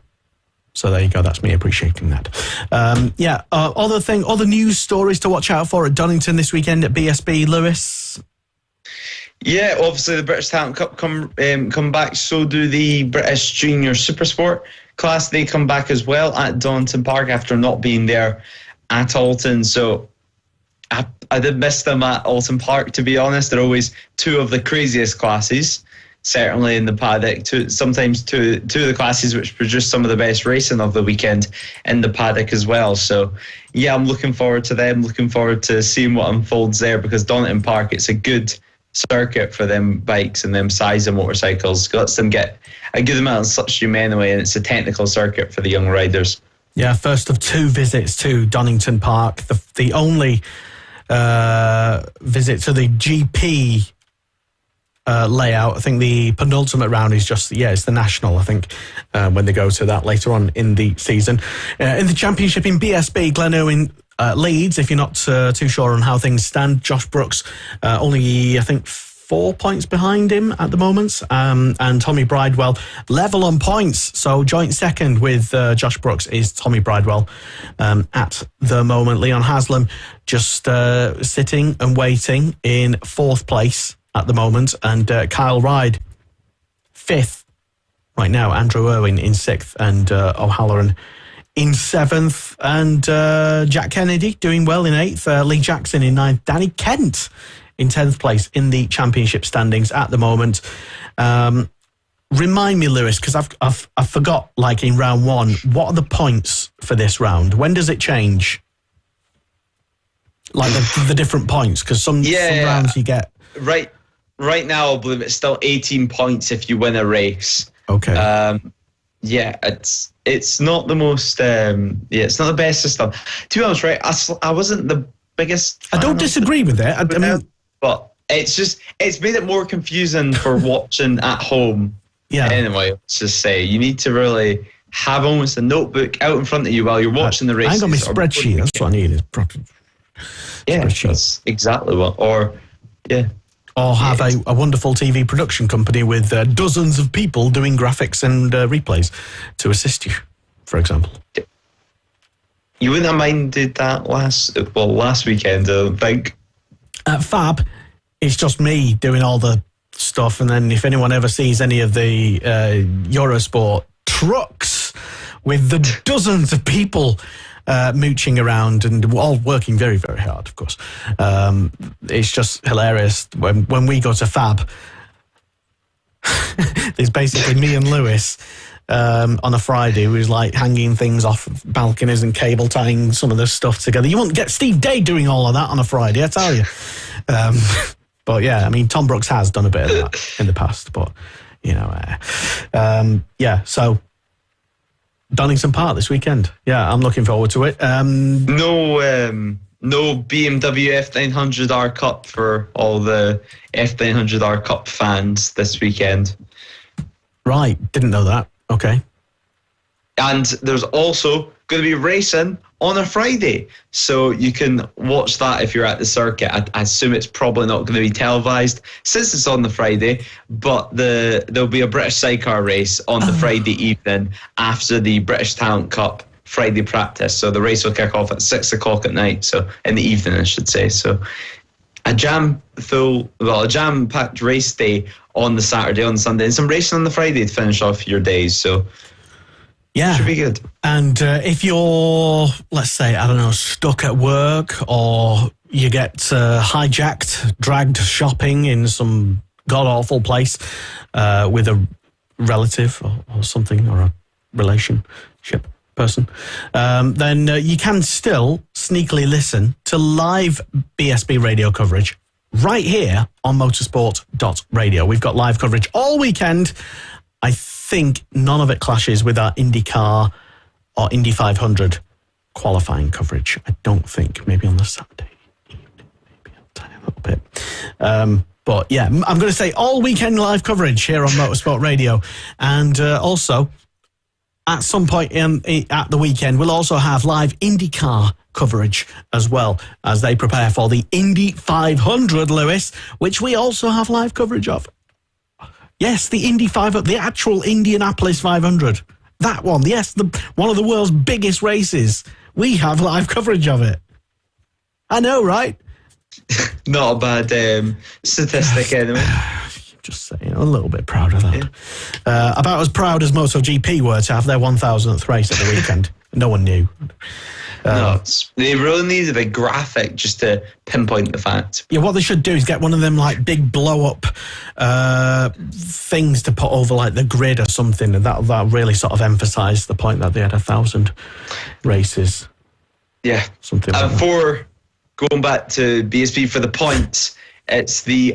Speaker 2: So there you go. That's me appreciating that. Other news stories to watch out for at Donington this weekend at BSB, Lewis.
Speaker 3: Yeah, obviously the British Talent Cup come back. So do the British Junior Supersport class. They come back as well at Donington Park after not being there at Alton. So I did miss them at Alton Park, to be honest. They're always two of the craziest classes, certainly in the paddock. Sometimes two of the classes which produce some of the best racing of the weekend in the paddock as well. So yeah, I'm looking forward to them. Looking forward to seeing what unfolds there, because Donington Park, it's a good circuit for them bikes and them size of motorcycles. It lets them get a good amount of slipstream anyway, and it's a technical circuit for the young riders.
Speaker 2: Yeah, first of 2 visits to Donington Park. The only visit to the GP layout. I think the penultimate round is it's the national, I think, when they go to that later on in the season. In the championship in BSB, Glen Irwin leads, if you're not too sure on how things stand. Josh Brooks only, I think, 4 points behind him at the moment, and Tommy Bridewell level on points. So joint second with Josh Brooks is Tommy Bridewell at the moment. Leon Haslam just sitting and waiting in 4th place at the moment, and Kyle Ride 5th right now. Andrew Irwin in 6th, and O'Halloran in 7th, and Jack Kennedy doing well in 8th. Lee Jackson in 9th. Danny Kent in 10th place in the championship standings at the moment. Remind me, Lewis, because I've forgot, like in round 1, what are the points for this round? When does it change? Like the different points, because some rounds you get...
Speaker 3: Right now, I believe it's still 18 points if you win a race.
Speaker 2: Okay.
Speaker 3: It's not the most... it's not the best system. To be honest, right, I wasn't the biggest fan.
Speaker 2: I don't disagree with it. I mean...
Speaker 3: But it's made it more confusing for watching at home.
Speaker 2: Yeah.
Speaker 3: Anyway, let's just say you need to really have almost a notebook out in front of you while you're watching the races.
Speaker 2: I got my spreadsheet. That's what I need. Is proper.
Speaker 3: Yeah, that's exactly what. Or
Speaker 2: have a wonderful TV production company with dozens of people doing graphics and replays to assist you, for example.
Speaker 3: You wouldn't have minded that last weekend, I don't think.
Speaker 2: At Fab, it's just me doing all the stuff, and then if anyone ever sees any of the Eurosport trucks with the dozens of people mooching around and all working very, very hard, of course. It's just hilarious. When we go to Fab, there's basically me and Lewis on a Friday who's like hanging things off balconies and cable tying some of this stuff together. You won't get Steve Day doing all of that on a Friday, I tell you. But yeah, I mean, Tom Brooks has done a bit of that in the past, but So Donington Park this weekend. Yeah, I'm looking forward to it.
Speaker 3: No BMW F900R Cup for all the F900R Cup fans this weekend.
Speaker 2: Right, didn't know that. Okay.
Speaker 3: And there's also going to be racing on a Friday. So you can watch that if you're at the circuit. I assume it's probably not going to be televised since it's on the Friday, but there'll be a British sidecar race on the Friday evening after the British Talent Cup Friday practice. So the race will kick off at 6 o'clock at night. So in the evening, I should say. So a jam-packed race day on the Saturday, on the Sunday, and some racing on the Friday to finish off your days. So
Speaker 2: yeah,
Speaker 3: should be good.
Speaker 2: And if you're, let's say, I don't know, stuck at work, or you get hijacked, dragged shopping in some god-awful place with a relative or something, or a relationship person, then you can still sneakily listen to live BSB radio coverage right here on motorsport.radio. We've got live coverage all weekend. I think none of it clashes with our IndyCar or Indy 500 qualifying coverage. I don't think. Maybe on the Saturday evening, maybe a tiny little bit. But yeah, I'm going to say all weekend live coverage here on Motorsport Radio. And also, at some point at the weekend, we'll also have live IndyCar coverage as well, as they prepare for the Indy 500, Lewis, which we also have live coverage of. Yes, the Indy 500, the actual Indianapolis 500. That one, yes, one of the world's biggest races. We have live coverage of it. I know, right?
Speaker 3: Not a bad statistic anyway.
Speaker 2: Just saying, a little bit proud of that. Yeah. About as proud as MotoGP were to have their 1,000th race at the weekend. No one knew.
Speaker 3: They really need a big graphic just to pinpoint the fact.
Speaker 2: Yeah, what they should do is get one of them like big blow-up things to put over like the grid or something, and that really sort of emphasise the point that they had 1,000 races.
Speaker 3: Yeah.
Speaker 2: Something like that.
Speaker 3: Before going back to BSB for the points, it's the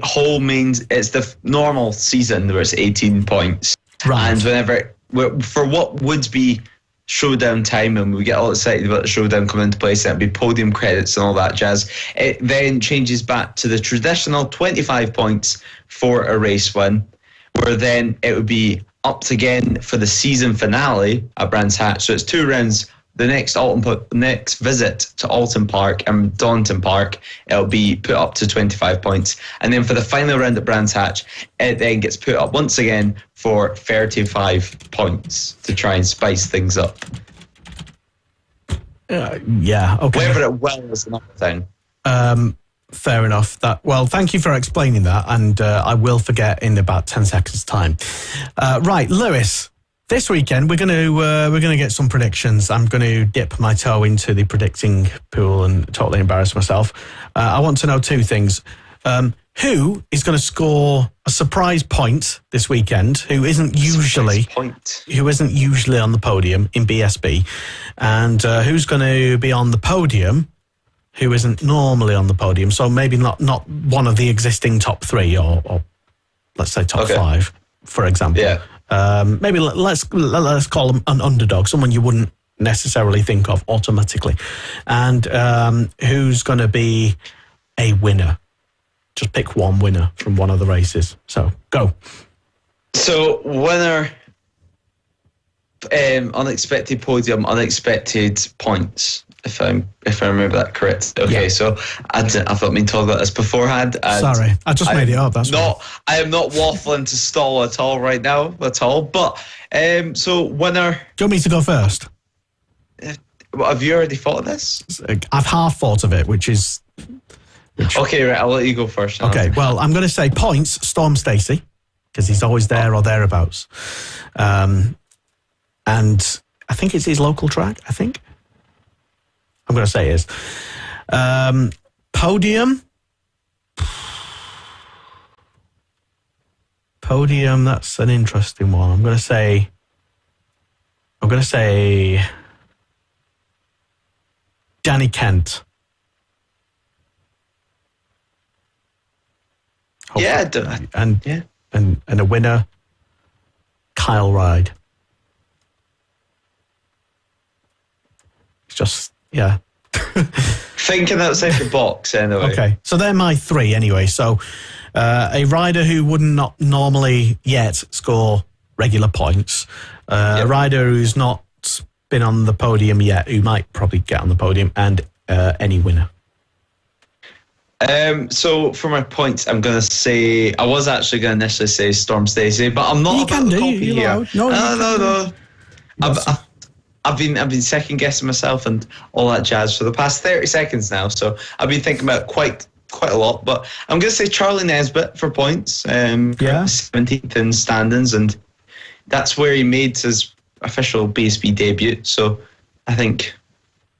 Speaker 3: normal season where it's 18 points.
Speaker 2: Right.
Speaker 3: And for what would be showdown time, and we get all excited about the showdown coming into place, and it'll be podium credits and all that jazz, it then changes back to the traditional 25 points for a race win, where then it would be upped again for the season finale at Brands Hatch. So it's 2 rounds. The next visit to Alton Park and Donington Park, it'll be put up to 25 points. And then for the final round at Brands Hatch, it then gets put up once again for 35 points to try and spice things up.
Speaker 2: Yeah, okay.
Speaker 3: Whether it will is another thing.
Speaker 2: Fair enough. Thank you for explaining that, and I will forget in about 10 seconds' time. Right, Lewis. This weekend, we're going to get some predictions. I'm going to dip my toe into the predicting pool and totally embarrass myself. I want to know 2 things. Who is going to score a surprise point this weekend? Who isn't usually on the podium in BSB, and who's going to be on the podium? Who isn't normally on the podium? So maybe not one of the existing top 3, or let's say top 5, for example.
Speaker 3: Yeah.
Speaker 2: Maybe let's call them an underdog, someone you wouldn't necessarily think of automatically. And who's going to be a winner? Just pick one winner from one of the races. So, go.
Speaker 3: So, winner, unexpected podium, unexpected points, if I remember that correct. Okay, yeah. So I thought we'd talk about this beforehand.
Speaker 2: Sorry, I just made it up. That's
Speaker 3: not. I am not waffling to stall at all right now. At all. But so winner.
Speaker 2: Do you want me to go first?
Speaker 3: Have you already thought of this?
Speaker 2: I've half thought of it, which is.
Speaker 3: Okay, right. I'll let you go first.
Speaker 2: Okay. Well, I'm going to say points. Storm Stacey, because he's always there or thereabouts, and I think it's his local track. I think. I'm going to say is. Podium. Podium, that's an interesting one. I'm going to say Danny Kent. Hopefully.
Speaker 3: Yeah,
Speaker 2: and a winner. Kyle Ryde. It's just, yeah.
Speaker 3: Thinking outside the box, anyway.
Speaker 2: Okay, so they're my three anyway. So a rider who wouldn't not normally yet score regular points, a rider who's not been on the podium yet, who might probably get on the podium, and any winner.
Speaker 3: So for my points, I'm going to say, I was actually going to initially say Storm Stacey, but I'm not.
Speaker 2: You can do. You
Speaker 3: No. I've been second guessing myself and all that jazz for the past 30 seconds now. So I've been thinking about quite a lot. But I'm going to say Charlie Nesbitt for points. 17th in standings, and that's where he made his official BSB debut. So I think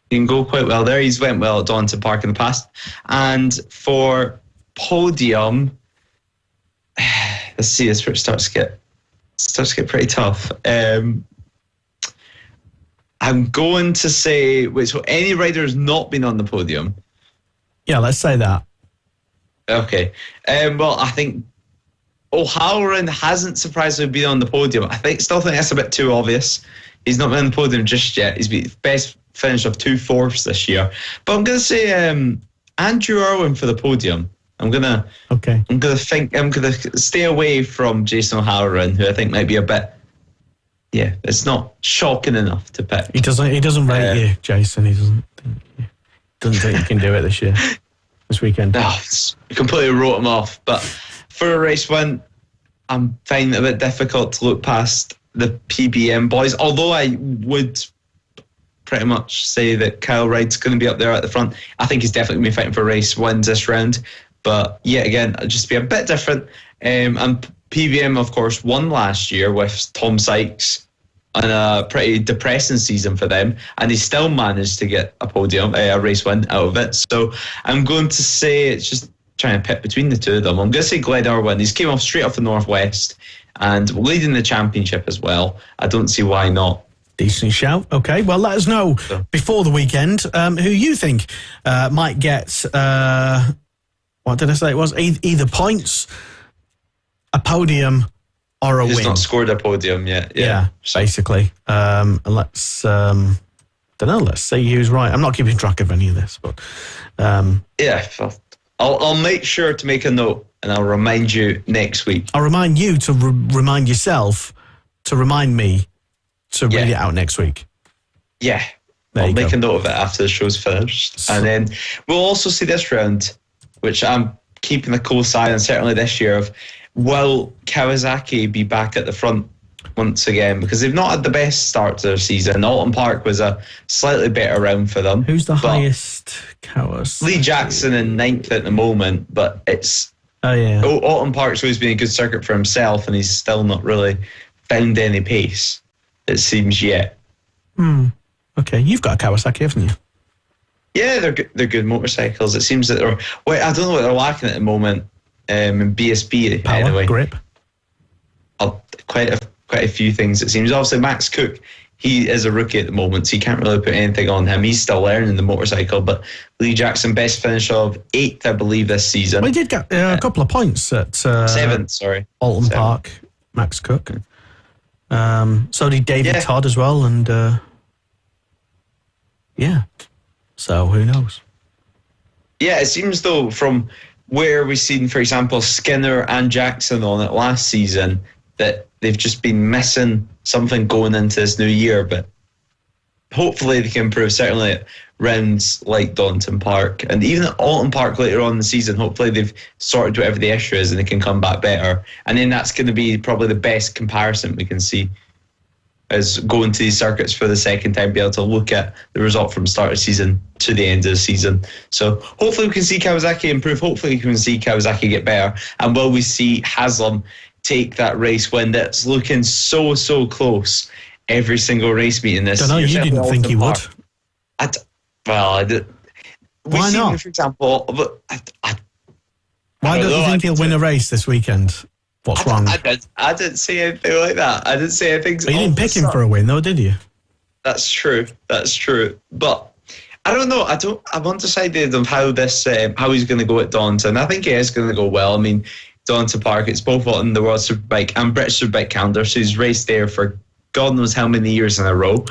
Speaker 3: he can go quite well there. He's went well at Donington Park in the past. And for podium, let's see, this starts to get pretty tough. I'm going to say, so any rider has not been on the podium?
Speaker 2: Yeah, let's say that.
Speaker 3: Okay. Well, I think O'Halloran hasn't surprisingly been on the podium. Still think that's a bit too obvious. He's not been on the podium just yet. He's been best finish of 2 Forbes this year. But I'm going to say Andrew Irwin for the podium. I'm going to stay away from Jason O'Halloran, who I think might be a bit. Yeah, it's not shocking enough to pick.
Speaker 2: He doesn't rate you, Jason. He doesn't think you can do it this weekend.
Speaker 3: No, completely wrote him off. But for a race win, I'm finding it a bit difficult to look past the PBM boys. Although I would pretty much say that Kyle Ryde's going to be up there at the front. I think he's definitely going to be fighting for race wins this round. But yet again, it'll just be a bit different. And PBM, of course, won last year with Tom Sykes and a pretty depressing season for them, and he still managed to get a podium, a race win out of it. So I'm going to say, it's just trying to pick between the two of them. I'm going to say Glenn Irwin. He's came off straight off the Northwest and leading the championship as well. I don't see why not.
Speaker 2: Decent shout. Okay, well, let us know before the weekend who you think might get, what did I say it was? Either points, a podium, or a win.
Speaker 3: He's not scored a podium yet.
Speaker 2: Yeah, basically. And let's, don't know, let's see who's right. I'm not keeping track of any of this, but...
Speaker 3: yeah, I'll make sure to make a note, and I'll remind you next week.
Speaker 2: I'll remind you to remind yourself to remind me to read it out next week.
Speaker 3: Yeah. I'll make a note of it after the show's finished. And then we'll also see this round, which I'm keeping a close eye on, certainly this year, of will Kawasaki be back at the front once again? Because they've not had the best start to their season. Alton Park was a slightly better round for them.
Speaker 2: Who's the highest Kawasaki?
Speaker 3: Lee Jackson in 9th at the moment, but it's...
Speaker 2: Oh, yeah.
Speaker 3: Alton Park's always been a good circuit for himself, and he's still not really found any pace, it seems, yet.
Speaker 2: Okay, you've got a Kawasaki, haven't you?
Speaker 3: Yeah, they're good motorcycles. It seems that they're... Wait, I don't know what they're lacking at the moment in BSB.
Speaker 2: Power,
Speaker 3: anyway.
Speaker 2: Grip?
Speaker 3: Quite a few things, it seems. Obviously, Max Cook, he is a rookie at the moment, so you can't really put anything on him. He's still learning the motorcycle, but Lee Jackson, best finish of 8th, I believe, this season.
Speaker 2: Well, he did get a couple of points at...
Speaker 3: 7th, sorry.
Speaker 2: Alton Park, Max Cook. So did David Todd as well, and... yeah. So who knows?
Speaker 3: Yeah, it seems though from where we've seen, for example, Skinner and Jackson on it last season, that they've just been missing something going into this new year. But hopefully they can improve, certainly at rounds like Donington Park. And even at Alton Park later on in the season, hopefully they've sorted whatever the issue is and they can come back better. And then that's going to be probably the best comparison we can see, is going to these circuits for the second time, be able to look at the result from start of season to the end of the season. So hopefully we can see Kawasaki improve. Hopefully we can see Kawasaki get better. And will we see Haslam take that race win that's looking so close every single race meeting this year?
Speaker 2: You didn't think he would.
Speaker 3: I did.
Speaker 2: Why not?
Speaker 3: For example,
Speaker 2: why don't you think he'll win a race this weekend? What's wrong?
Speaker 3: I didn't say anything like that. I didn't say anything.
Speaker 2: But you didn't pick him for a win, though, did you?
Speaker 3: That's true. But I don't know. I'm undecided of how this how he's going to go at Donington. I think he is going to go well. I mean, Donington Park. It's both on the World Superbike and British Superbike calendar, so he's raced there for God knows how many years in a row.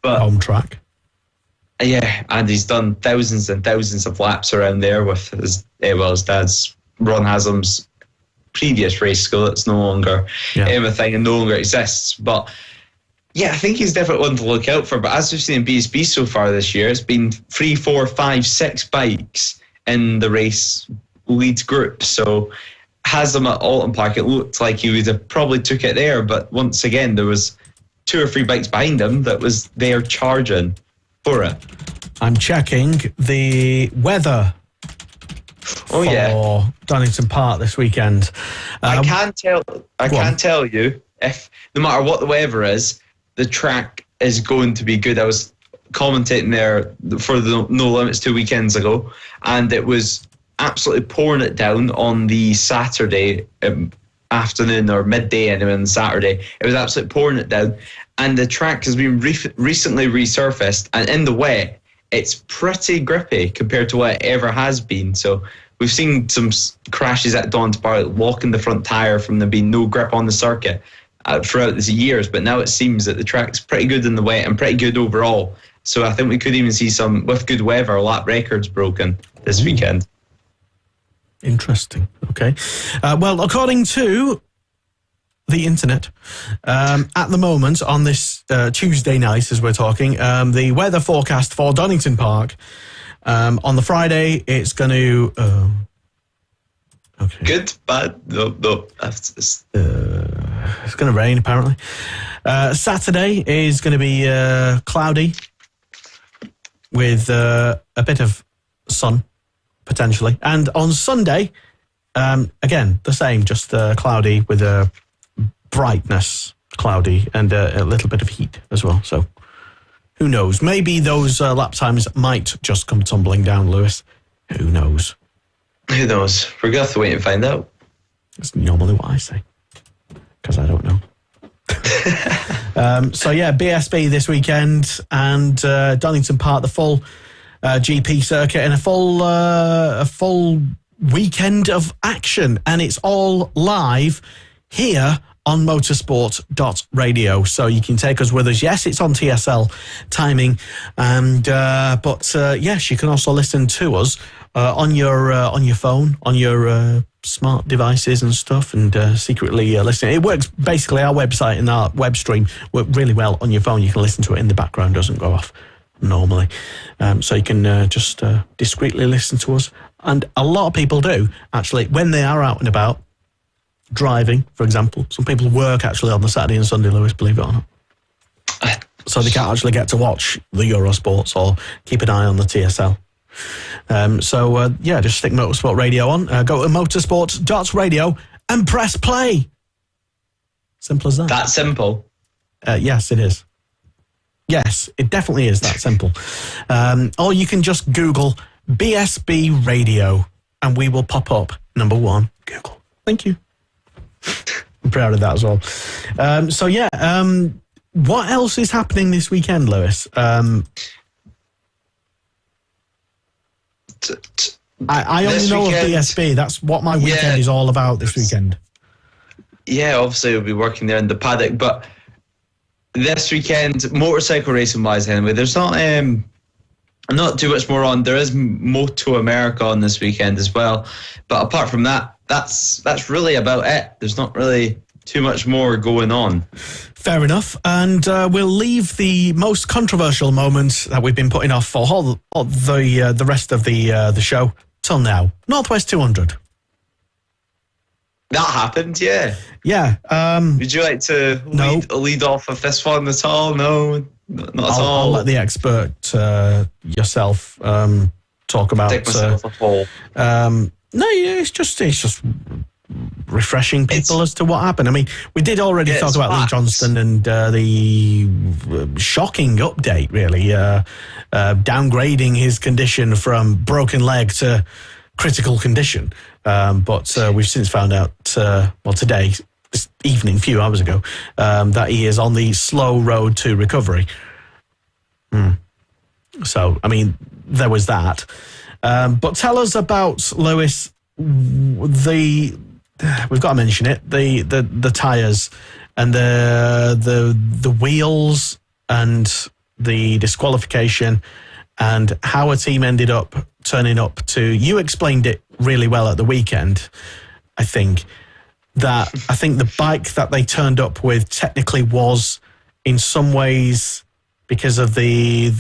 Speaker 2: Home track.
Speaker 3: Yeah, and he's done thousands and thousands of laps around there with his dad's, Ron Haslam's previous race school. It's no longer a thing and no longer exists. But yeah, I think he's definitely one to look out for. But as we've seen in BSB so far this year, it's been 3, 4, 5, 6 bikes in the race lead group. So Haslam at Alton Park, it looked like he would have probably took it there. But once again, there was 2 or 3 bikes behind him that was there charging for it.
Speaker 2: I'm checking the weather for Donington Park this weekend.
Speaker 3: I can tell you, if no matter what the weather is, the track is going to be good. I was commentating there for the No Limits 2 weekends ago, and it was absolutely pouring it down on the Saturday afternoon or midday anyway on Saturday. It was absolutely pouring it down, and the track has been recently resurfaced, and in the wet, it's pretty grippy compared to what it ever has been. So we've seen some crashes at Donington Park, locking the front tyre from there being no grip on the circuit throughout the years, but now it seems that the track's pretty good in the wet and pretty good overall. So I think we could even see some, with good weather, lap records broken this weekend.
Speaker 2: Interesting. Okay. Well, according to the internet, at the moment on this Tuesday night, as we're talking, the weather forecast for Donington Park on the Friday, it's going to. Okay.
Speaker 3: Good, bad, no.
Speaker 2: It's going to rain apparently. Saturday is going to be cloudy with a bit of sun potentially, and on Sunday, again the same, just cloudy with a brightness, cloudy, and a little bit of heat as well. So who knows? Maybe those lap times might just come tumbling down, Lewis. Who knows?
Speaker 3: Who knows? We're going to have to wait and find out.
Speaker 2: That's normally what I say, because I don't know. So yeah, BSB this weekend, and Donington Park, the full GP circuit, and a full weekend of action, and it's all live here on motorsport.radio, so you can take us with us. Yes, it's on TSL timing, and but yes, you can also listen to us on your phone, on your smart devices and stuff, and secretly listen. It works basically. Our website and our web stream work really well on your phone. You can listen to it in the background; doesn't go off normally, so you can just discreetly listen to us. And a lot of people do actually when they are out and about. Driving, for example. Some people work actually on the Saturday and Sunday, Lewis, believe it or not. So they can't actually get to watch the Eurosports or keep an eye on the TSL. Yeah, just stick Motorsport Radio on. Go to motorsport.radio and press play. Simple as that.
Speaker 3: That simple?
Speaker 2: Yes, it is. Yes, it definitely is that simple. Or you can just Google BSB Radio and we will pop up number 1. Google. Thank you. I'm proud of that as well. So yeah, what else is happening this weekend, Lewis? I only know of BSB. That's what my weekend is all about this weekend.
Speaker 3: Yeah, obviously we'll be working there in the paddock, but this weekend, motorcycle racing wise anyway, there's not too much more on. There is Moto America on this weekend as well, but apart from that, that's really about it. There's not really too much more going on.
Speaker 2: Fair enough. And we'll leave the most controversial moments that we've been putting off for all the rest of the show till now. Northwest 200.
Speaker 3: That happened, yeah.
Speaker 2: Yeah.
Speaker 3: Would you like to lead off of this one at all? No, not at all.
Speaker 2: I'll let the expert yourself talk about.
Speaker 3: Take myself a hole.
Speaker 2: No, it's just refreshing people as to what happened. I mean, we did already talk about Lee Johnston and the shocking update, really, downgrading his condition from broken leg to critical condition. But we've since found out, today, this evening, a few hours ago, that he is on the slow road to recovery. So, I mean, there was that. But tell us about, Lewis, the we've got to mention it, the tyres and the wheels and the disqualification and how a team ended up turning up to, you explained it really well at the weekend, I think the bike that they turned up with technically was in some ways, because of the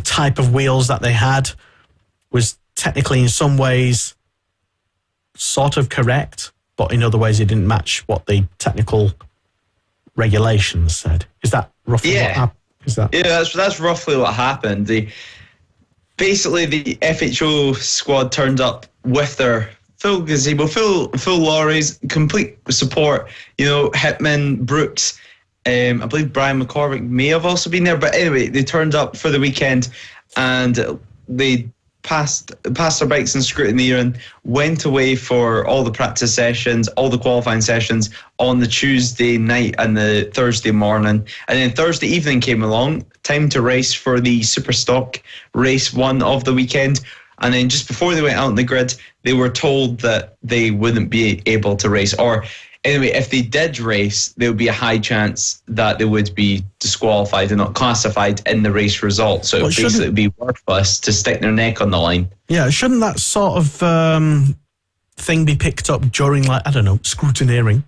Speaker 2: type of wheels that they had, was technically in some ways sort of correct, but in other ways it didn't match what the technical regulations said. Is that roughly what happened?
Speaker 3: That's roughly what happened. Basically the FHO squad turned up with their full gazebo, full lorries, complete support. Hitman, Brooks, I believe Brian McCormick may have also been there, but anyway, they turned up for the weekend and they passed their bikes in scrutineering, went away for all the practice sessions, all the qualifying sessions on the Tuesday night and the Thursday morning. And then Thursday evening came along, time to race for the Superstock race 1 of the weekend. And then just before they went out on the grid, they were told that they wouldn't be able to race. Or anyway, if they did race, there would be a high chance that they would be disqualified and not classified in the race result. So it would basically be worthless to stick their neck on the line. Yeah,
Speaker 2: shouldn't that sort of thing be picked up during, scrutineering?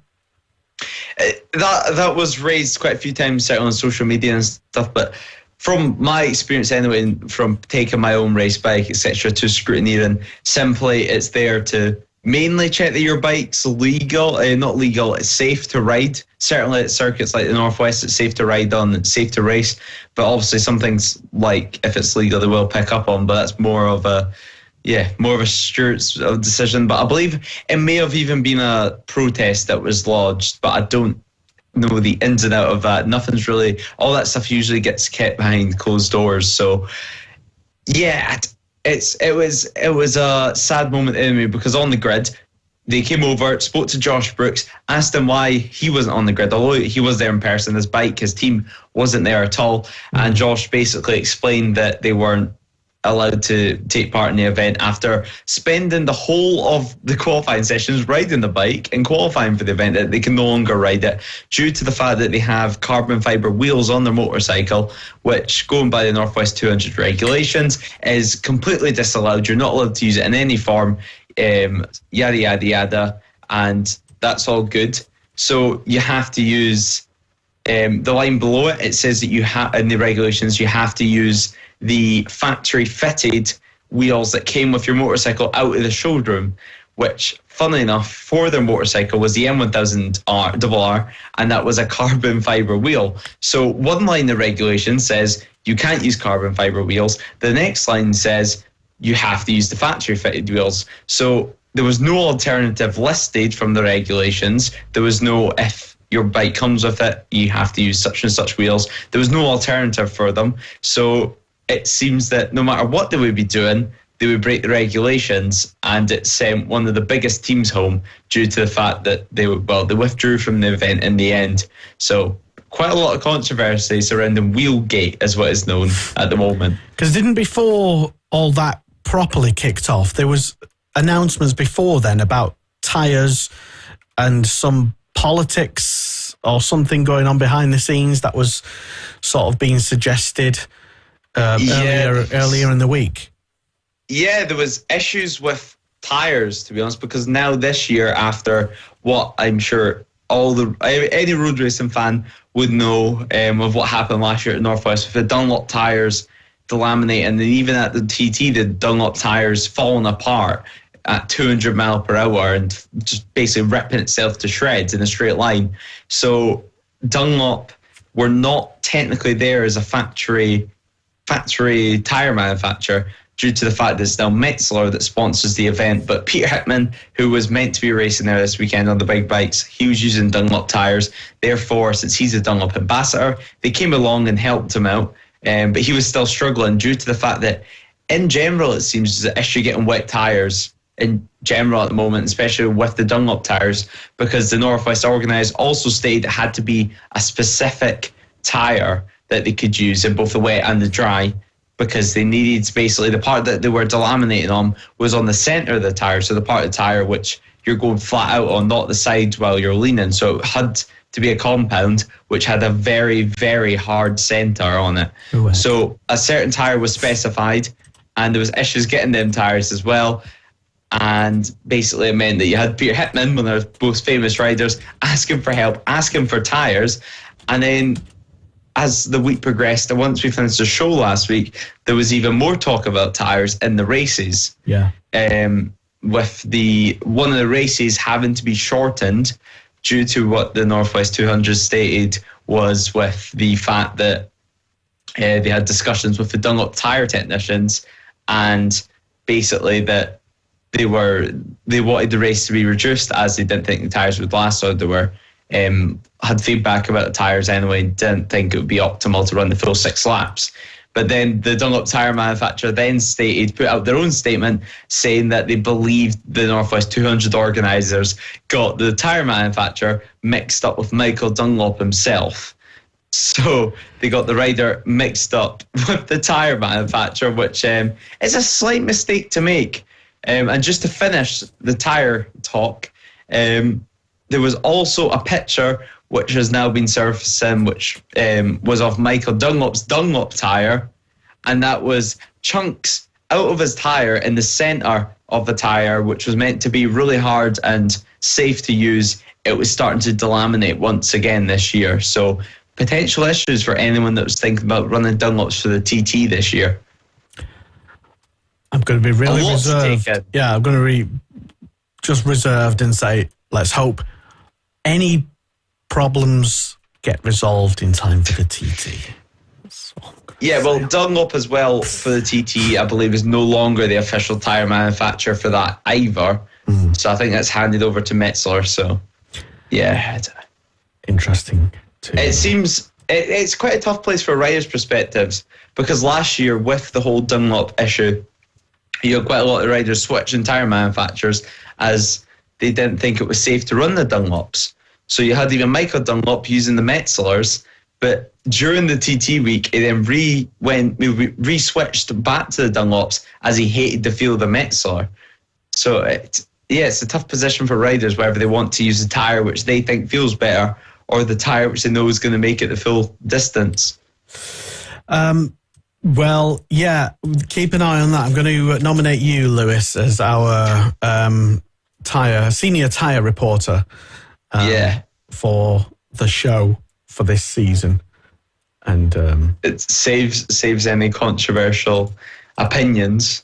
Speaker 3: That was raised quite a few times out on social media and stuff, but from my experience anyway, from taking my own race bike, etc., to scrutineering, simply it's there to mainly check that your bike's not legal, it's safe to ride. Certainly at circuits like the Northwest, it's safe to ride on, it's safe to race. But obviously some things, like if it's legal, they will pick up on, but that's more of a Stewart's decision. But I believe it may have even been a protest that was lodged, but I don't know the ins and out of that. Nothing's really, all that stuff usually gets kept behind closed doors. So yeah, it was a sad moment anyway, because on the grid they came over, spoke to Josh Brooks, asked him why he wasn't on the grid, although he was there in person. His team wasn't there at all. And Josh basically explained that they weren't allowed to take part in the event after spending the whole of the qualifying sessions riding the bike and qualifying for the event, that they can no longer ride it due to the fact that they have carbon fibre wheels on their motorcycle, which, going by the Northwest 200 regulations, is completely disallowed. You're not allowed to use it in any form, yada, yada, yada, and that's all good. So you have to use the line below it. It says that in the regulations, you have to use the factory fitted wheels that came with your motorcycle out of the showroom, which, funnily enough, for their motorcycle was the M1000RR, and that was a carbon fibre wheel. So one line of regulation says you can't use carbon fibre wheels. The next line says you have to use the factory fitted wheels. So there was no alternative listed from the regulations. There was no, if your bike comes with it, you have to use such and such wheels. There was no alternative for them. So it seems that no matter what they would be doing, they would break the regulations, and it sent one of the biggest teams home due to the fact that they withdrew from the event in the end. So quite a lot of controversy surrounding Wheelgate, is what is known at the moment.
Speaker 2: Because before all that properly kicked off, there was announcements before then about tyres and some politics or something going on behind the scenes that was sort of being suggested earlier in the week.
Speaker 3: Yeah, there was issues with tyres, to be honest, because now this year, after what I'm sure any road racing fan would know of what happened last year at Northwest with the Dunlop tyres delaminating, and even at the TT, the Dunlop tyres falling apart at 200 mile per hour and just basically ripping itself to shreds in a straight line. So Dunlop were not technically there as a factory tyre manufacturer due to the fact that it's now Metzler that sponsors the event. But Peter Hickman, who was meant to be racing there this weekend on the big bikes, he was using Dunlop tyres. Therefore, since he's a Dunlop ambassador, they came along and helped him out. But he was still struggling due to the fact that, in general, it seems there's an issue getting wet tyres in general at the moment, especially with the Dunlop tyres, because the Northwest organised also stated it had to be a specific tyre that they could use in both the wet and the dry, because they needed, basically, the part that they were delaminating on was on the centre of the tyre, so the part of the tyre which you're going flat out on, not the sides while you're leaning. So it had to be a compound which had a very, very hard centre on it.
Speaker 2: Ooh,
Speaker 3: so a certain tyre was specified, and there was issues getting them tyres as well. And basically it meant that you had Peter Hickman, one of our most famous riders, asking for help, asking for tyres. And then as the week progressed, and once we finished the show last week, there was even more talk about tyres in the races.
Speaker 2: Yeah.
Speaker 3: With one of the races having to be shortened due to what the Northwest 200 stated was with the fact that they had discussions with the Dunlop tyre technicians, and basically that they wanted the race to be reduced as they didn't think the tyres would last, or they were had feedback about the tyres anyway and didn't think it would be optimal to run the full 6 laps. But then the Dunlop tyre manufacturer then put out their own statement saying that they believed the Northwest 200 organisers got the tyre manufacturer mixed up with Michael Dunlop himself. So they got the rider mixed up with the tyre manufacturer, which is a slight mistake to make. And just to finish the tyre talk, there was also a picture which has now been surfacing, which was of Michael Dunlop's Dunlop tyre, and that was chunks out of his tyre in the centre of the tyre, which was meant to be really hard and safe to use. It was starting to delaminate once again this year. So potential issues for anyone that was thinking about running Dunlops for the TT this year.
Speaker 2: I'm going to be really reserved. Yeah, I'm going to be just reserved and say, let's hope any problems get resolved in time for the TT.
Speaker 3: Yeah, well, Dunlop as well for the TT, I believe, is no longer the official tyre manufacturer for that either. So I think that's handed over to Metzler. So, yeah.
Speaker 2: Interesting.
Speaker 3: It seems it's quite a tough place for riders' perspectives, because last year with the whole Dunlop issue, you had quite a lot of riders switching tyre manufacturers as they didn't think it was safe to run the Dunlops. So you had even Michael Dunlop using the Metzlers, but during the TT week, he then re-switched back to the Dunlops as he hated the feel of the Metzler. So it's a tough position for riders, whether they want to use a tyre which they think feels better or the tyre which they know is going to make it the full distance.
Speaker 2: Well, yeah, keep an eye on that. I'm going to nominate you, Lewis, as our senior tyre reporter for the show for this season. And
Speaker 3: it saves any controversial opinions.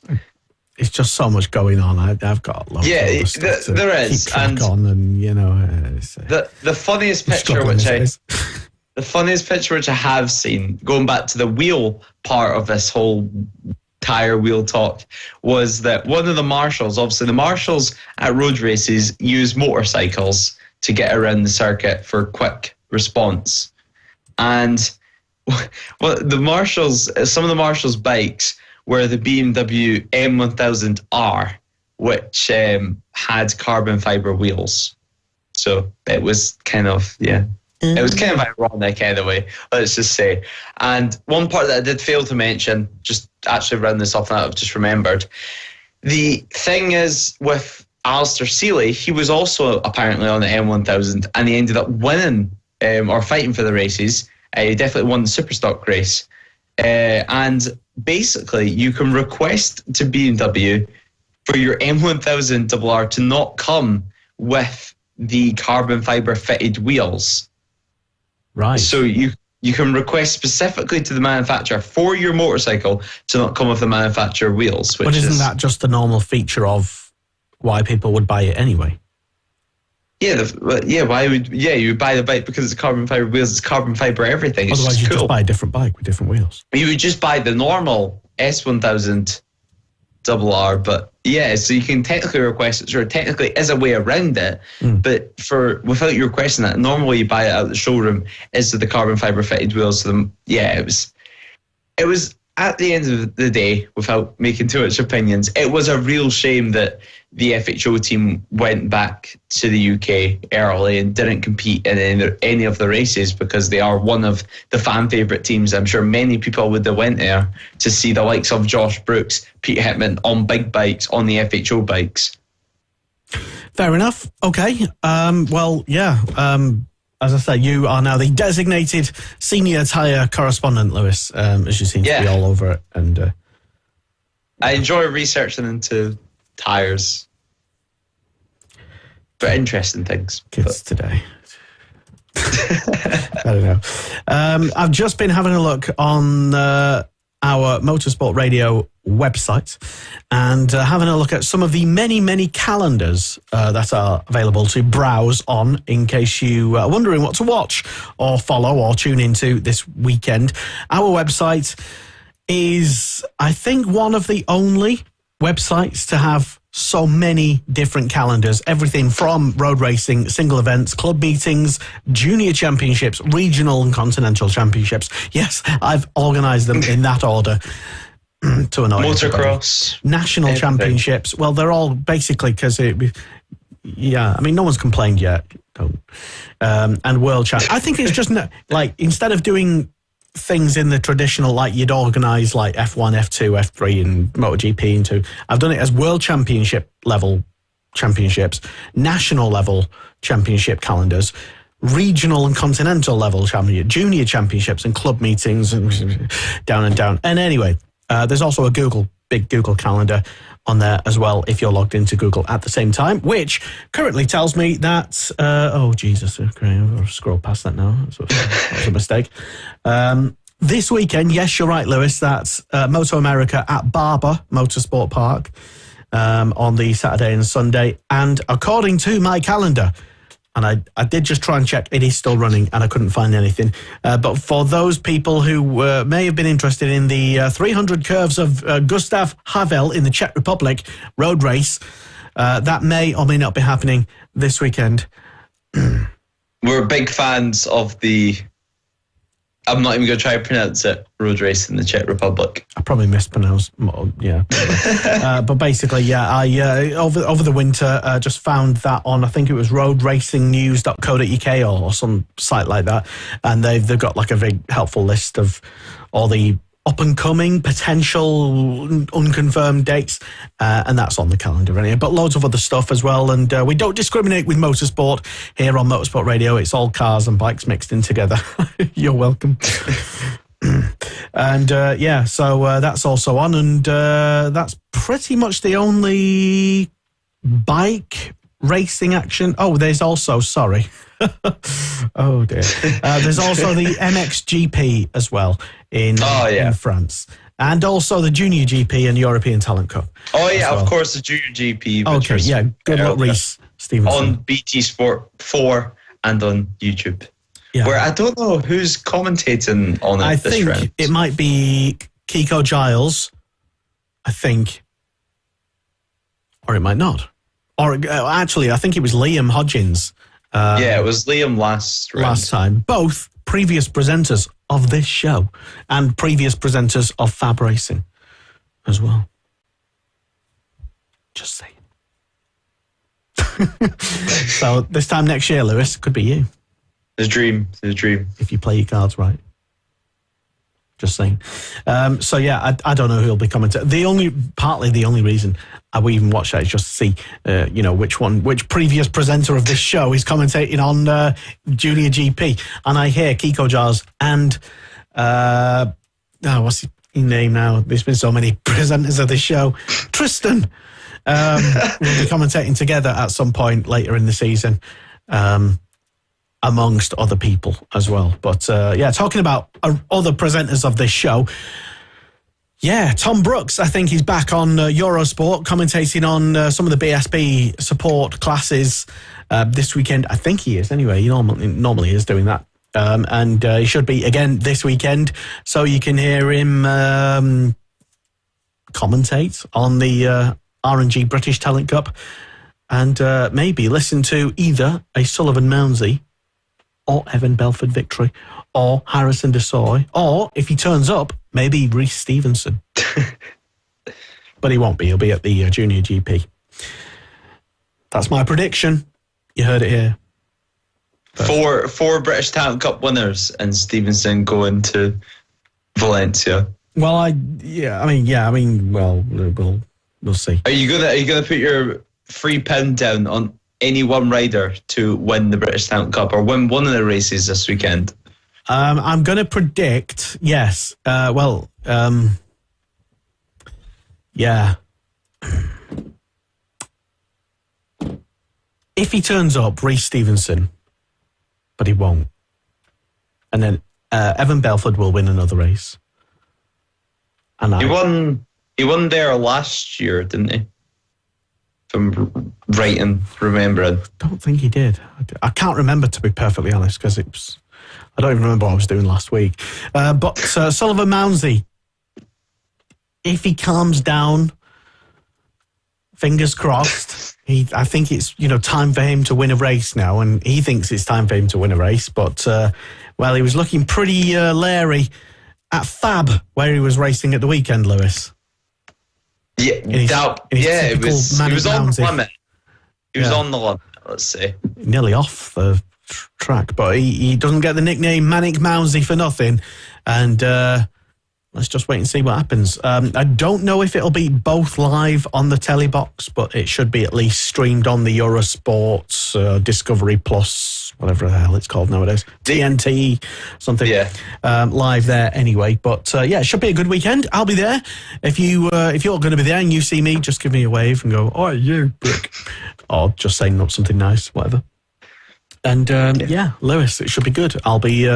Speaker 2: It's just so much going on. I've got loads of stuff
Speaker 3: there is.
Speaker 2: Keep track on, and
Speaker 3: the funniest picture the funniest picture which I have seen, going back to the wheel part of this whole tyre wheel talk, was that one of the marshals, obviously the marshals at road races use motorcycles to get around the circuit for quick response. And some of the marshals' bikes were the BMW M1000R, which had carbon fibre wheels. So it was kind of, it was kind of ironic anyway, let's just say. And one part that I did fail to mention, just actually round this off, and I've just remembered. The thing is with Alistair Seeley, he was also apparently on the M1000, and he ended up winning or fighting for the races. He definitely won the Superstock race. And basically, you can request to BMW for your M1000RR to not come with the carbon fibre fitted wheels.
Speaker 2: Right.
Speaker 3: So you can request specifically to the manufacturer for your motorcycle to not come with the manufacturer wheels.
Speaker 2: But isn't that just the normal feature of why people would buy it anyway?
Speaker 3: Yeah, you would buy the bike because it's carbon fibre wheels, it's carbon fibre everything. It's
Speaker 2: Otherwise, you just buy a different bike with different wheels.
Speaker 3: You would just buy the normal S1000RR, but so you can technically request it. Sure, technically is a way around it, but without you requesting that, normally you buy it out of the showroom is with the carbon fibre fitted wheels. So it was at the end of the day, without making too much opinions, it was a real shame that the FHO team went back to the UK early and didn't compete in any of the races, because they are one of the fan favourite teams. I'm sure many people would have went there to see the likes of Josh Brooks, Peter Hickman on big bikes, on the FHO bikes.
Speaker 2: Fair enough. Okay. Well, yeah. As I say, you are now the designated senior tyre correspondent, Lewis, as you seem to be all over it. And
Speaker 3: I enjoy researching into tyres. But interesting things.
Speaker 2: Kids today. I don't know. I've just been having a look on our Motorsport Radio website and having a look at some of the many calendars that are available to browse on in case you are wondering what to watch or follow or tune into this weekend. Our website is, I think, one of the only websites to have so many different calendars, everything from road racing, single events, club meetings, junior championships, regional and continental championships. Yes, I've organised them in that order to annoy
Speaker 3: motocross,
Speaker 2: national championships. Well, they're all basically because I mean, no one's complained yet. And world champ. I think it's just like instead of doing things in the traditional, like you'd organise like F1, F2, F3 and MotoGP and 2. I've done it as world championship level championships, national level championship calendars, regional and continental level junior championships and club meetings and down and down. And anyway, there's also a big Google calendar on there as well if you're logged into Google at the same time, which currently tells me that, oh, Jesus, okay, I'll scroll past that now. That's a mistake. This weekend, yes, you're right, Lewis, that's Moto America at Barber Motorsport Park on the Saturday and Sunday. And according to my calendar, and I did just try and check, it is still running and I couldn't find anything. But for those people who may have been interested in the 300 curves of Gustav Havel in the Czech Republic road race, that may or may not be happening this weekend.
Speaker 3: We're big fans of the, I'm not even going to try to pronounce it, road race in the Czech Republic.
Speaker 2: I probably mispronounced, yeah. But basically, yeah, I over the winter just found that on, I think it was roadracingnews.co.uk or some site like that, and they've got like a very helpful list of all the up-and-coming, potential, unconfirmed dates, and that's on the calendar anyway. But loads of other stuff as well, and we don't discriminate with motorsport here on Motorsport Radio. It's all cars and bikes mixed in together. You're welcome. And so that's also on, and that's pretty much the only bike racing action. Oh, there's also, sorry. Oh dear. There's also the MXGP as well in France, and also the Junior GP and European Talent Cup.
Speaker 3: Oh yeah, of course, the Junior GP.
Speaker 2: Okay, yeah. Good luck, Reese Stevenson.
Speaker 3: On BT Sport 4 and on YouTube.
Speaker 2: Yeah.
Speaker 3: Where I don't know who's commentating on it.
Speaker 2: I think it might be Kiko Giles, I think, or it might not. Or actually, I think it was Liam Hodgins.
Speaker 3: It was Liam last
Speaker 2: time. Both previous presenters of this show and previous presenters of Fab Racing as well. Just saying. So this time next year, Lewis, could be you.
Speaker 3: It's a dream.
Speaker 2: If you play your cards right. Just saying. So yeah, I don't know who'll be commenting. Partly the only reason I will even watch that is just to see, which previous presenter of this show is commentating on Junior GP. And I hear Kiko Giles and what's his name now? There's been so many presenters of this show. Tristan will be commentating together at some point later in the season. Amongst other people as well. But talking about other presenters of this show, Tom Brooks, I think he's back on Eurosport, commentating on some of the BSB support classes this weekend. I think he is anyway. He normally is doing that. And he should be again this weekend. So you can hear him commentate on the R&G British Talent Cup and maybe listen to either a Sullivan Mounsey or Evan Belford victory, or Harrison Desoy, or if he turns up, maybe Reese Stevenson. But he won't be. He'll be at the Junior GP. That's my prediction. You heard it here.
Speaker 3: Four British Talent Cup winners and Stevenson going to Valencia.
Speaker 2: Well, we'll see.
Speaker 3: Are you gonna put your free pin down on any one rider to win the British Talent Cup or win one of the races this weekend?
Speaker 2: I'm going to predict, yes. Yeah. If he turns up, Reece Stevenson, but he won't. And then Evan Belford will win another race. And
Speaker 3: he won there last year, didn't he? If I'm right in remembering.
Speaker 2: I don't think he did. I can't remember, to be perfectly honest, because I don't even remember what I was doing last week. But Sullivan Mounsey, if he calms down, fingers crossed. I think it's time for him to win a race now, and he thinks it's time for him to win a race. But he was looking pretty leery at Fab, where he was racing at the weekend, Lewis.
Speaker 3: Yeah, it was on the limit. He was on the limit, let's say.
Speaker 2: Nearly off the track, but he doesn't get the nickname Manic Mounsey for nothing. And let's just wait and see what happens. I don't know if it'll be both live on the telly box, but it should be at least streamed on the Eurosports, Discovery Plus, whatever the hell it's called nowadays, TNT, something.
Speaker 3: Yeah.
Speaker 2: Live there anyway. But it should be a good weekend. I'll be there. If you're going to be there and you see me, just give me a wave and go, "Oh, you brick," or just say something nice, whatever. And Lewis, it should be good. I'll be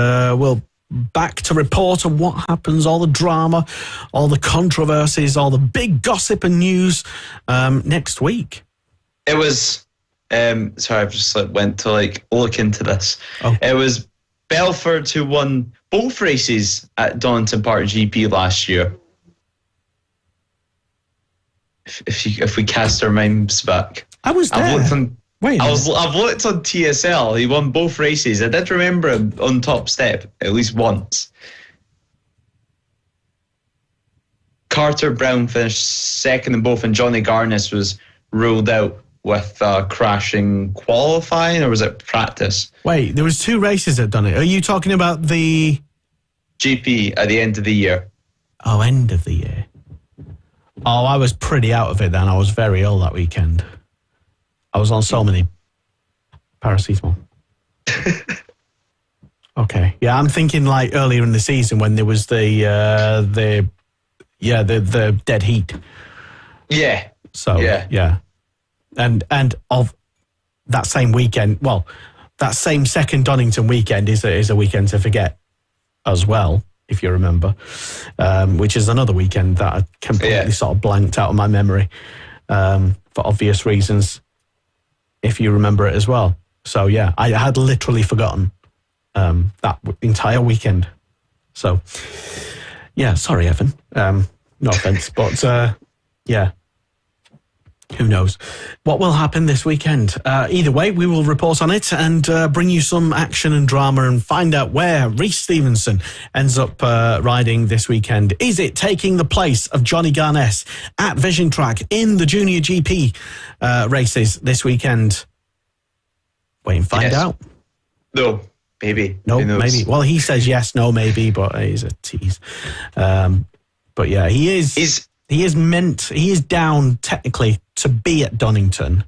Speaker 2: back to report on what happens, all the drama, all the controversies, all the big gossip and news next week.
Speaker 3: It was, sorry, I've just went to look into this.
Speaker 2: Oh.
Speaker 3: It was Belford who won both races at Donington Park GP last year. If we cast our minds back.
Speaker 2: I was there.
Speaker 3: I've looked on TSL. He won both races. I did remember him on top step at least once. Carter Brown finished second in both, and Johnny Garnis was ruled out with crashing qualifying, or was it practice?
Speaker 2: Wait, there was 2 races that done it. Are you talking about the
Speaker 3: GP at the end of the year?
Speaker 2: Oh, end of the year. Oh, I was pretty out of it then. I was very ill that weekend. I was on so many paracetamol. Okay. Yeah, I'm thinking earlier in the season when there was the dead heat.
Speaker 3: Yeah.
Speaker 2: So, yeah. And of that same weekend, that same second Donington weekend is a weekend to forget as well, if you remember, which is another weekend that I completely sort of blanked out of my memory for obvious reasons, if you remember it as well. So, yeah, I had literally forgotten that entire weekend. So, yeah, sorry, Evan. No offence, but, who knows what will happen this weekend. Either way, we will report on it and bring you some action and drama and find out where Reece Stevenson ends up riding this weekend. Is it taking the place of Johnny Garnes at Vision Track in the Junior GP races this weekend? Wait and find out.
Speaker 3: No, maybe.
Speaker 2: No, maybe. Well, he says yes, no, maybe, but he's a tease. But yeah, he is down technically to be at Donington.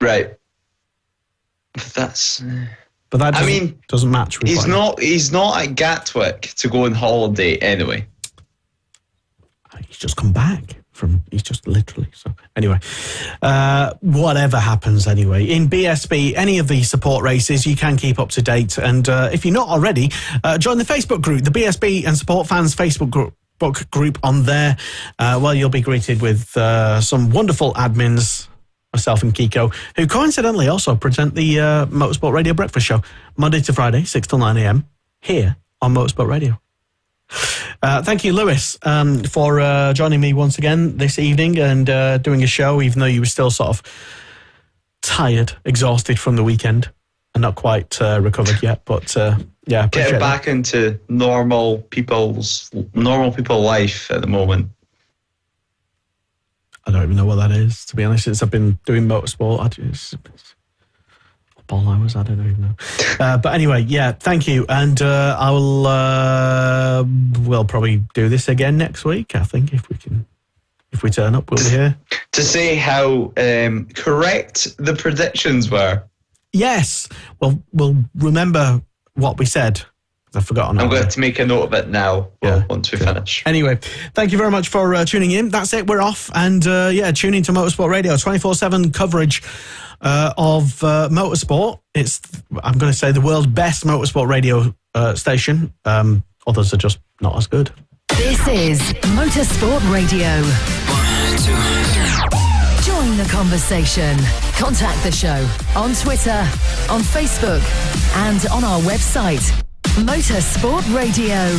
Speaker 3: Right. But that
Speaker 2: doesn't match with
Speaker 3: he's not at Gatwick to go on holiday anyway.
Speaker 2: He's just come back he's just literally. So anyway, whatever happens anyway, in BSB, any of the support races, you can keep up to date. And if you're not already, join the Facebook group, the BSB and Support Fans Facebook group on there. You'll be greeted with some wonderful admins, myself and Kiko, who coincidentally also present the Motorsport Radio Breakfast Show Monday to Friday, 6 till 9 a.m. here on Motorsport Radio. Thank you, Lewis, for joining me once again this evening and doing a show, even though you were still sort of tired, exhausted from the weekend and not quite recovered yet. But
Speaker 3: getting back into normal people life at the moment.
Speaker 2: I don't even know what that is, to be honest. Since I've been doing motorsport, all hours, I don't even know. But anyway, thank you, and we'll probably do this again next week. I think if we if we turn up, we'll be here.
Speaker 3: To say how correct the predictions were.
Speaker 2: Yes. Well, we'll remember what we said. I've forgotten.
Speaker 3: I'm going to make a note of it now once we finish.
Speaker 2: Anyway, thank you very much for tuning in. That's it. We're off. And tune in to Motorsport Radio. 24/7 coverage of motorsport. It's, I'm going to say, the world's best motorsport radio station. Others are just not as good.
Speaker 1: This is Motorsport Radio.
Speaker 4: 1, 2.
Speaker 1: Join the conversation. Contact the show on Twitter, on Facebook, and on our website, Motorsport Radio.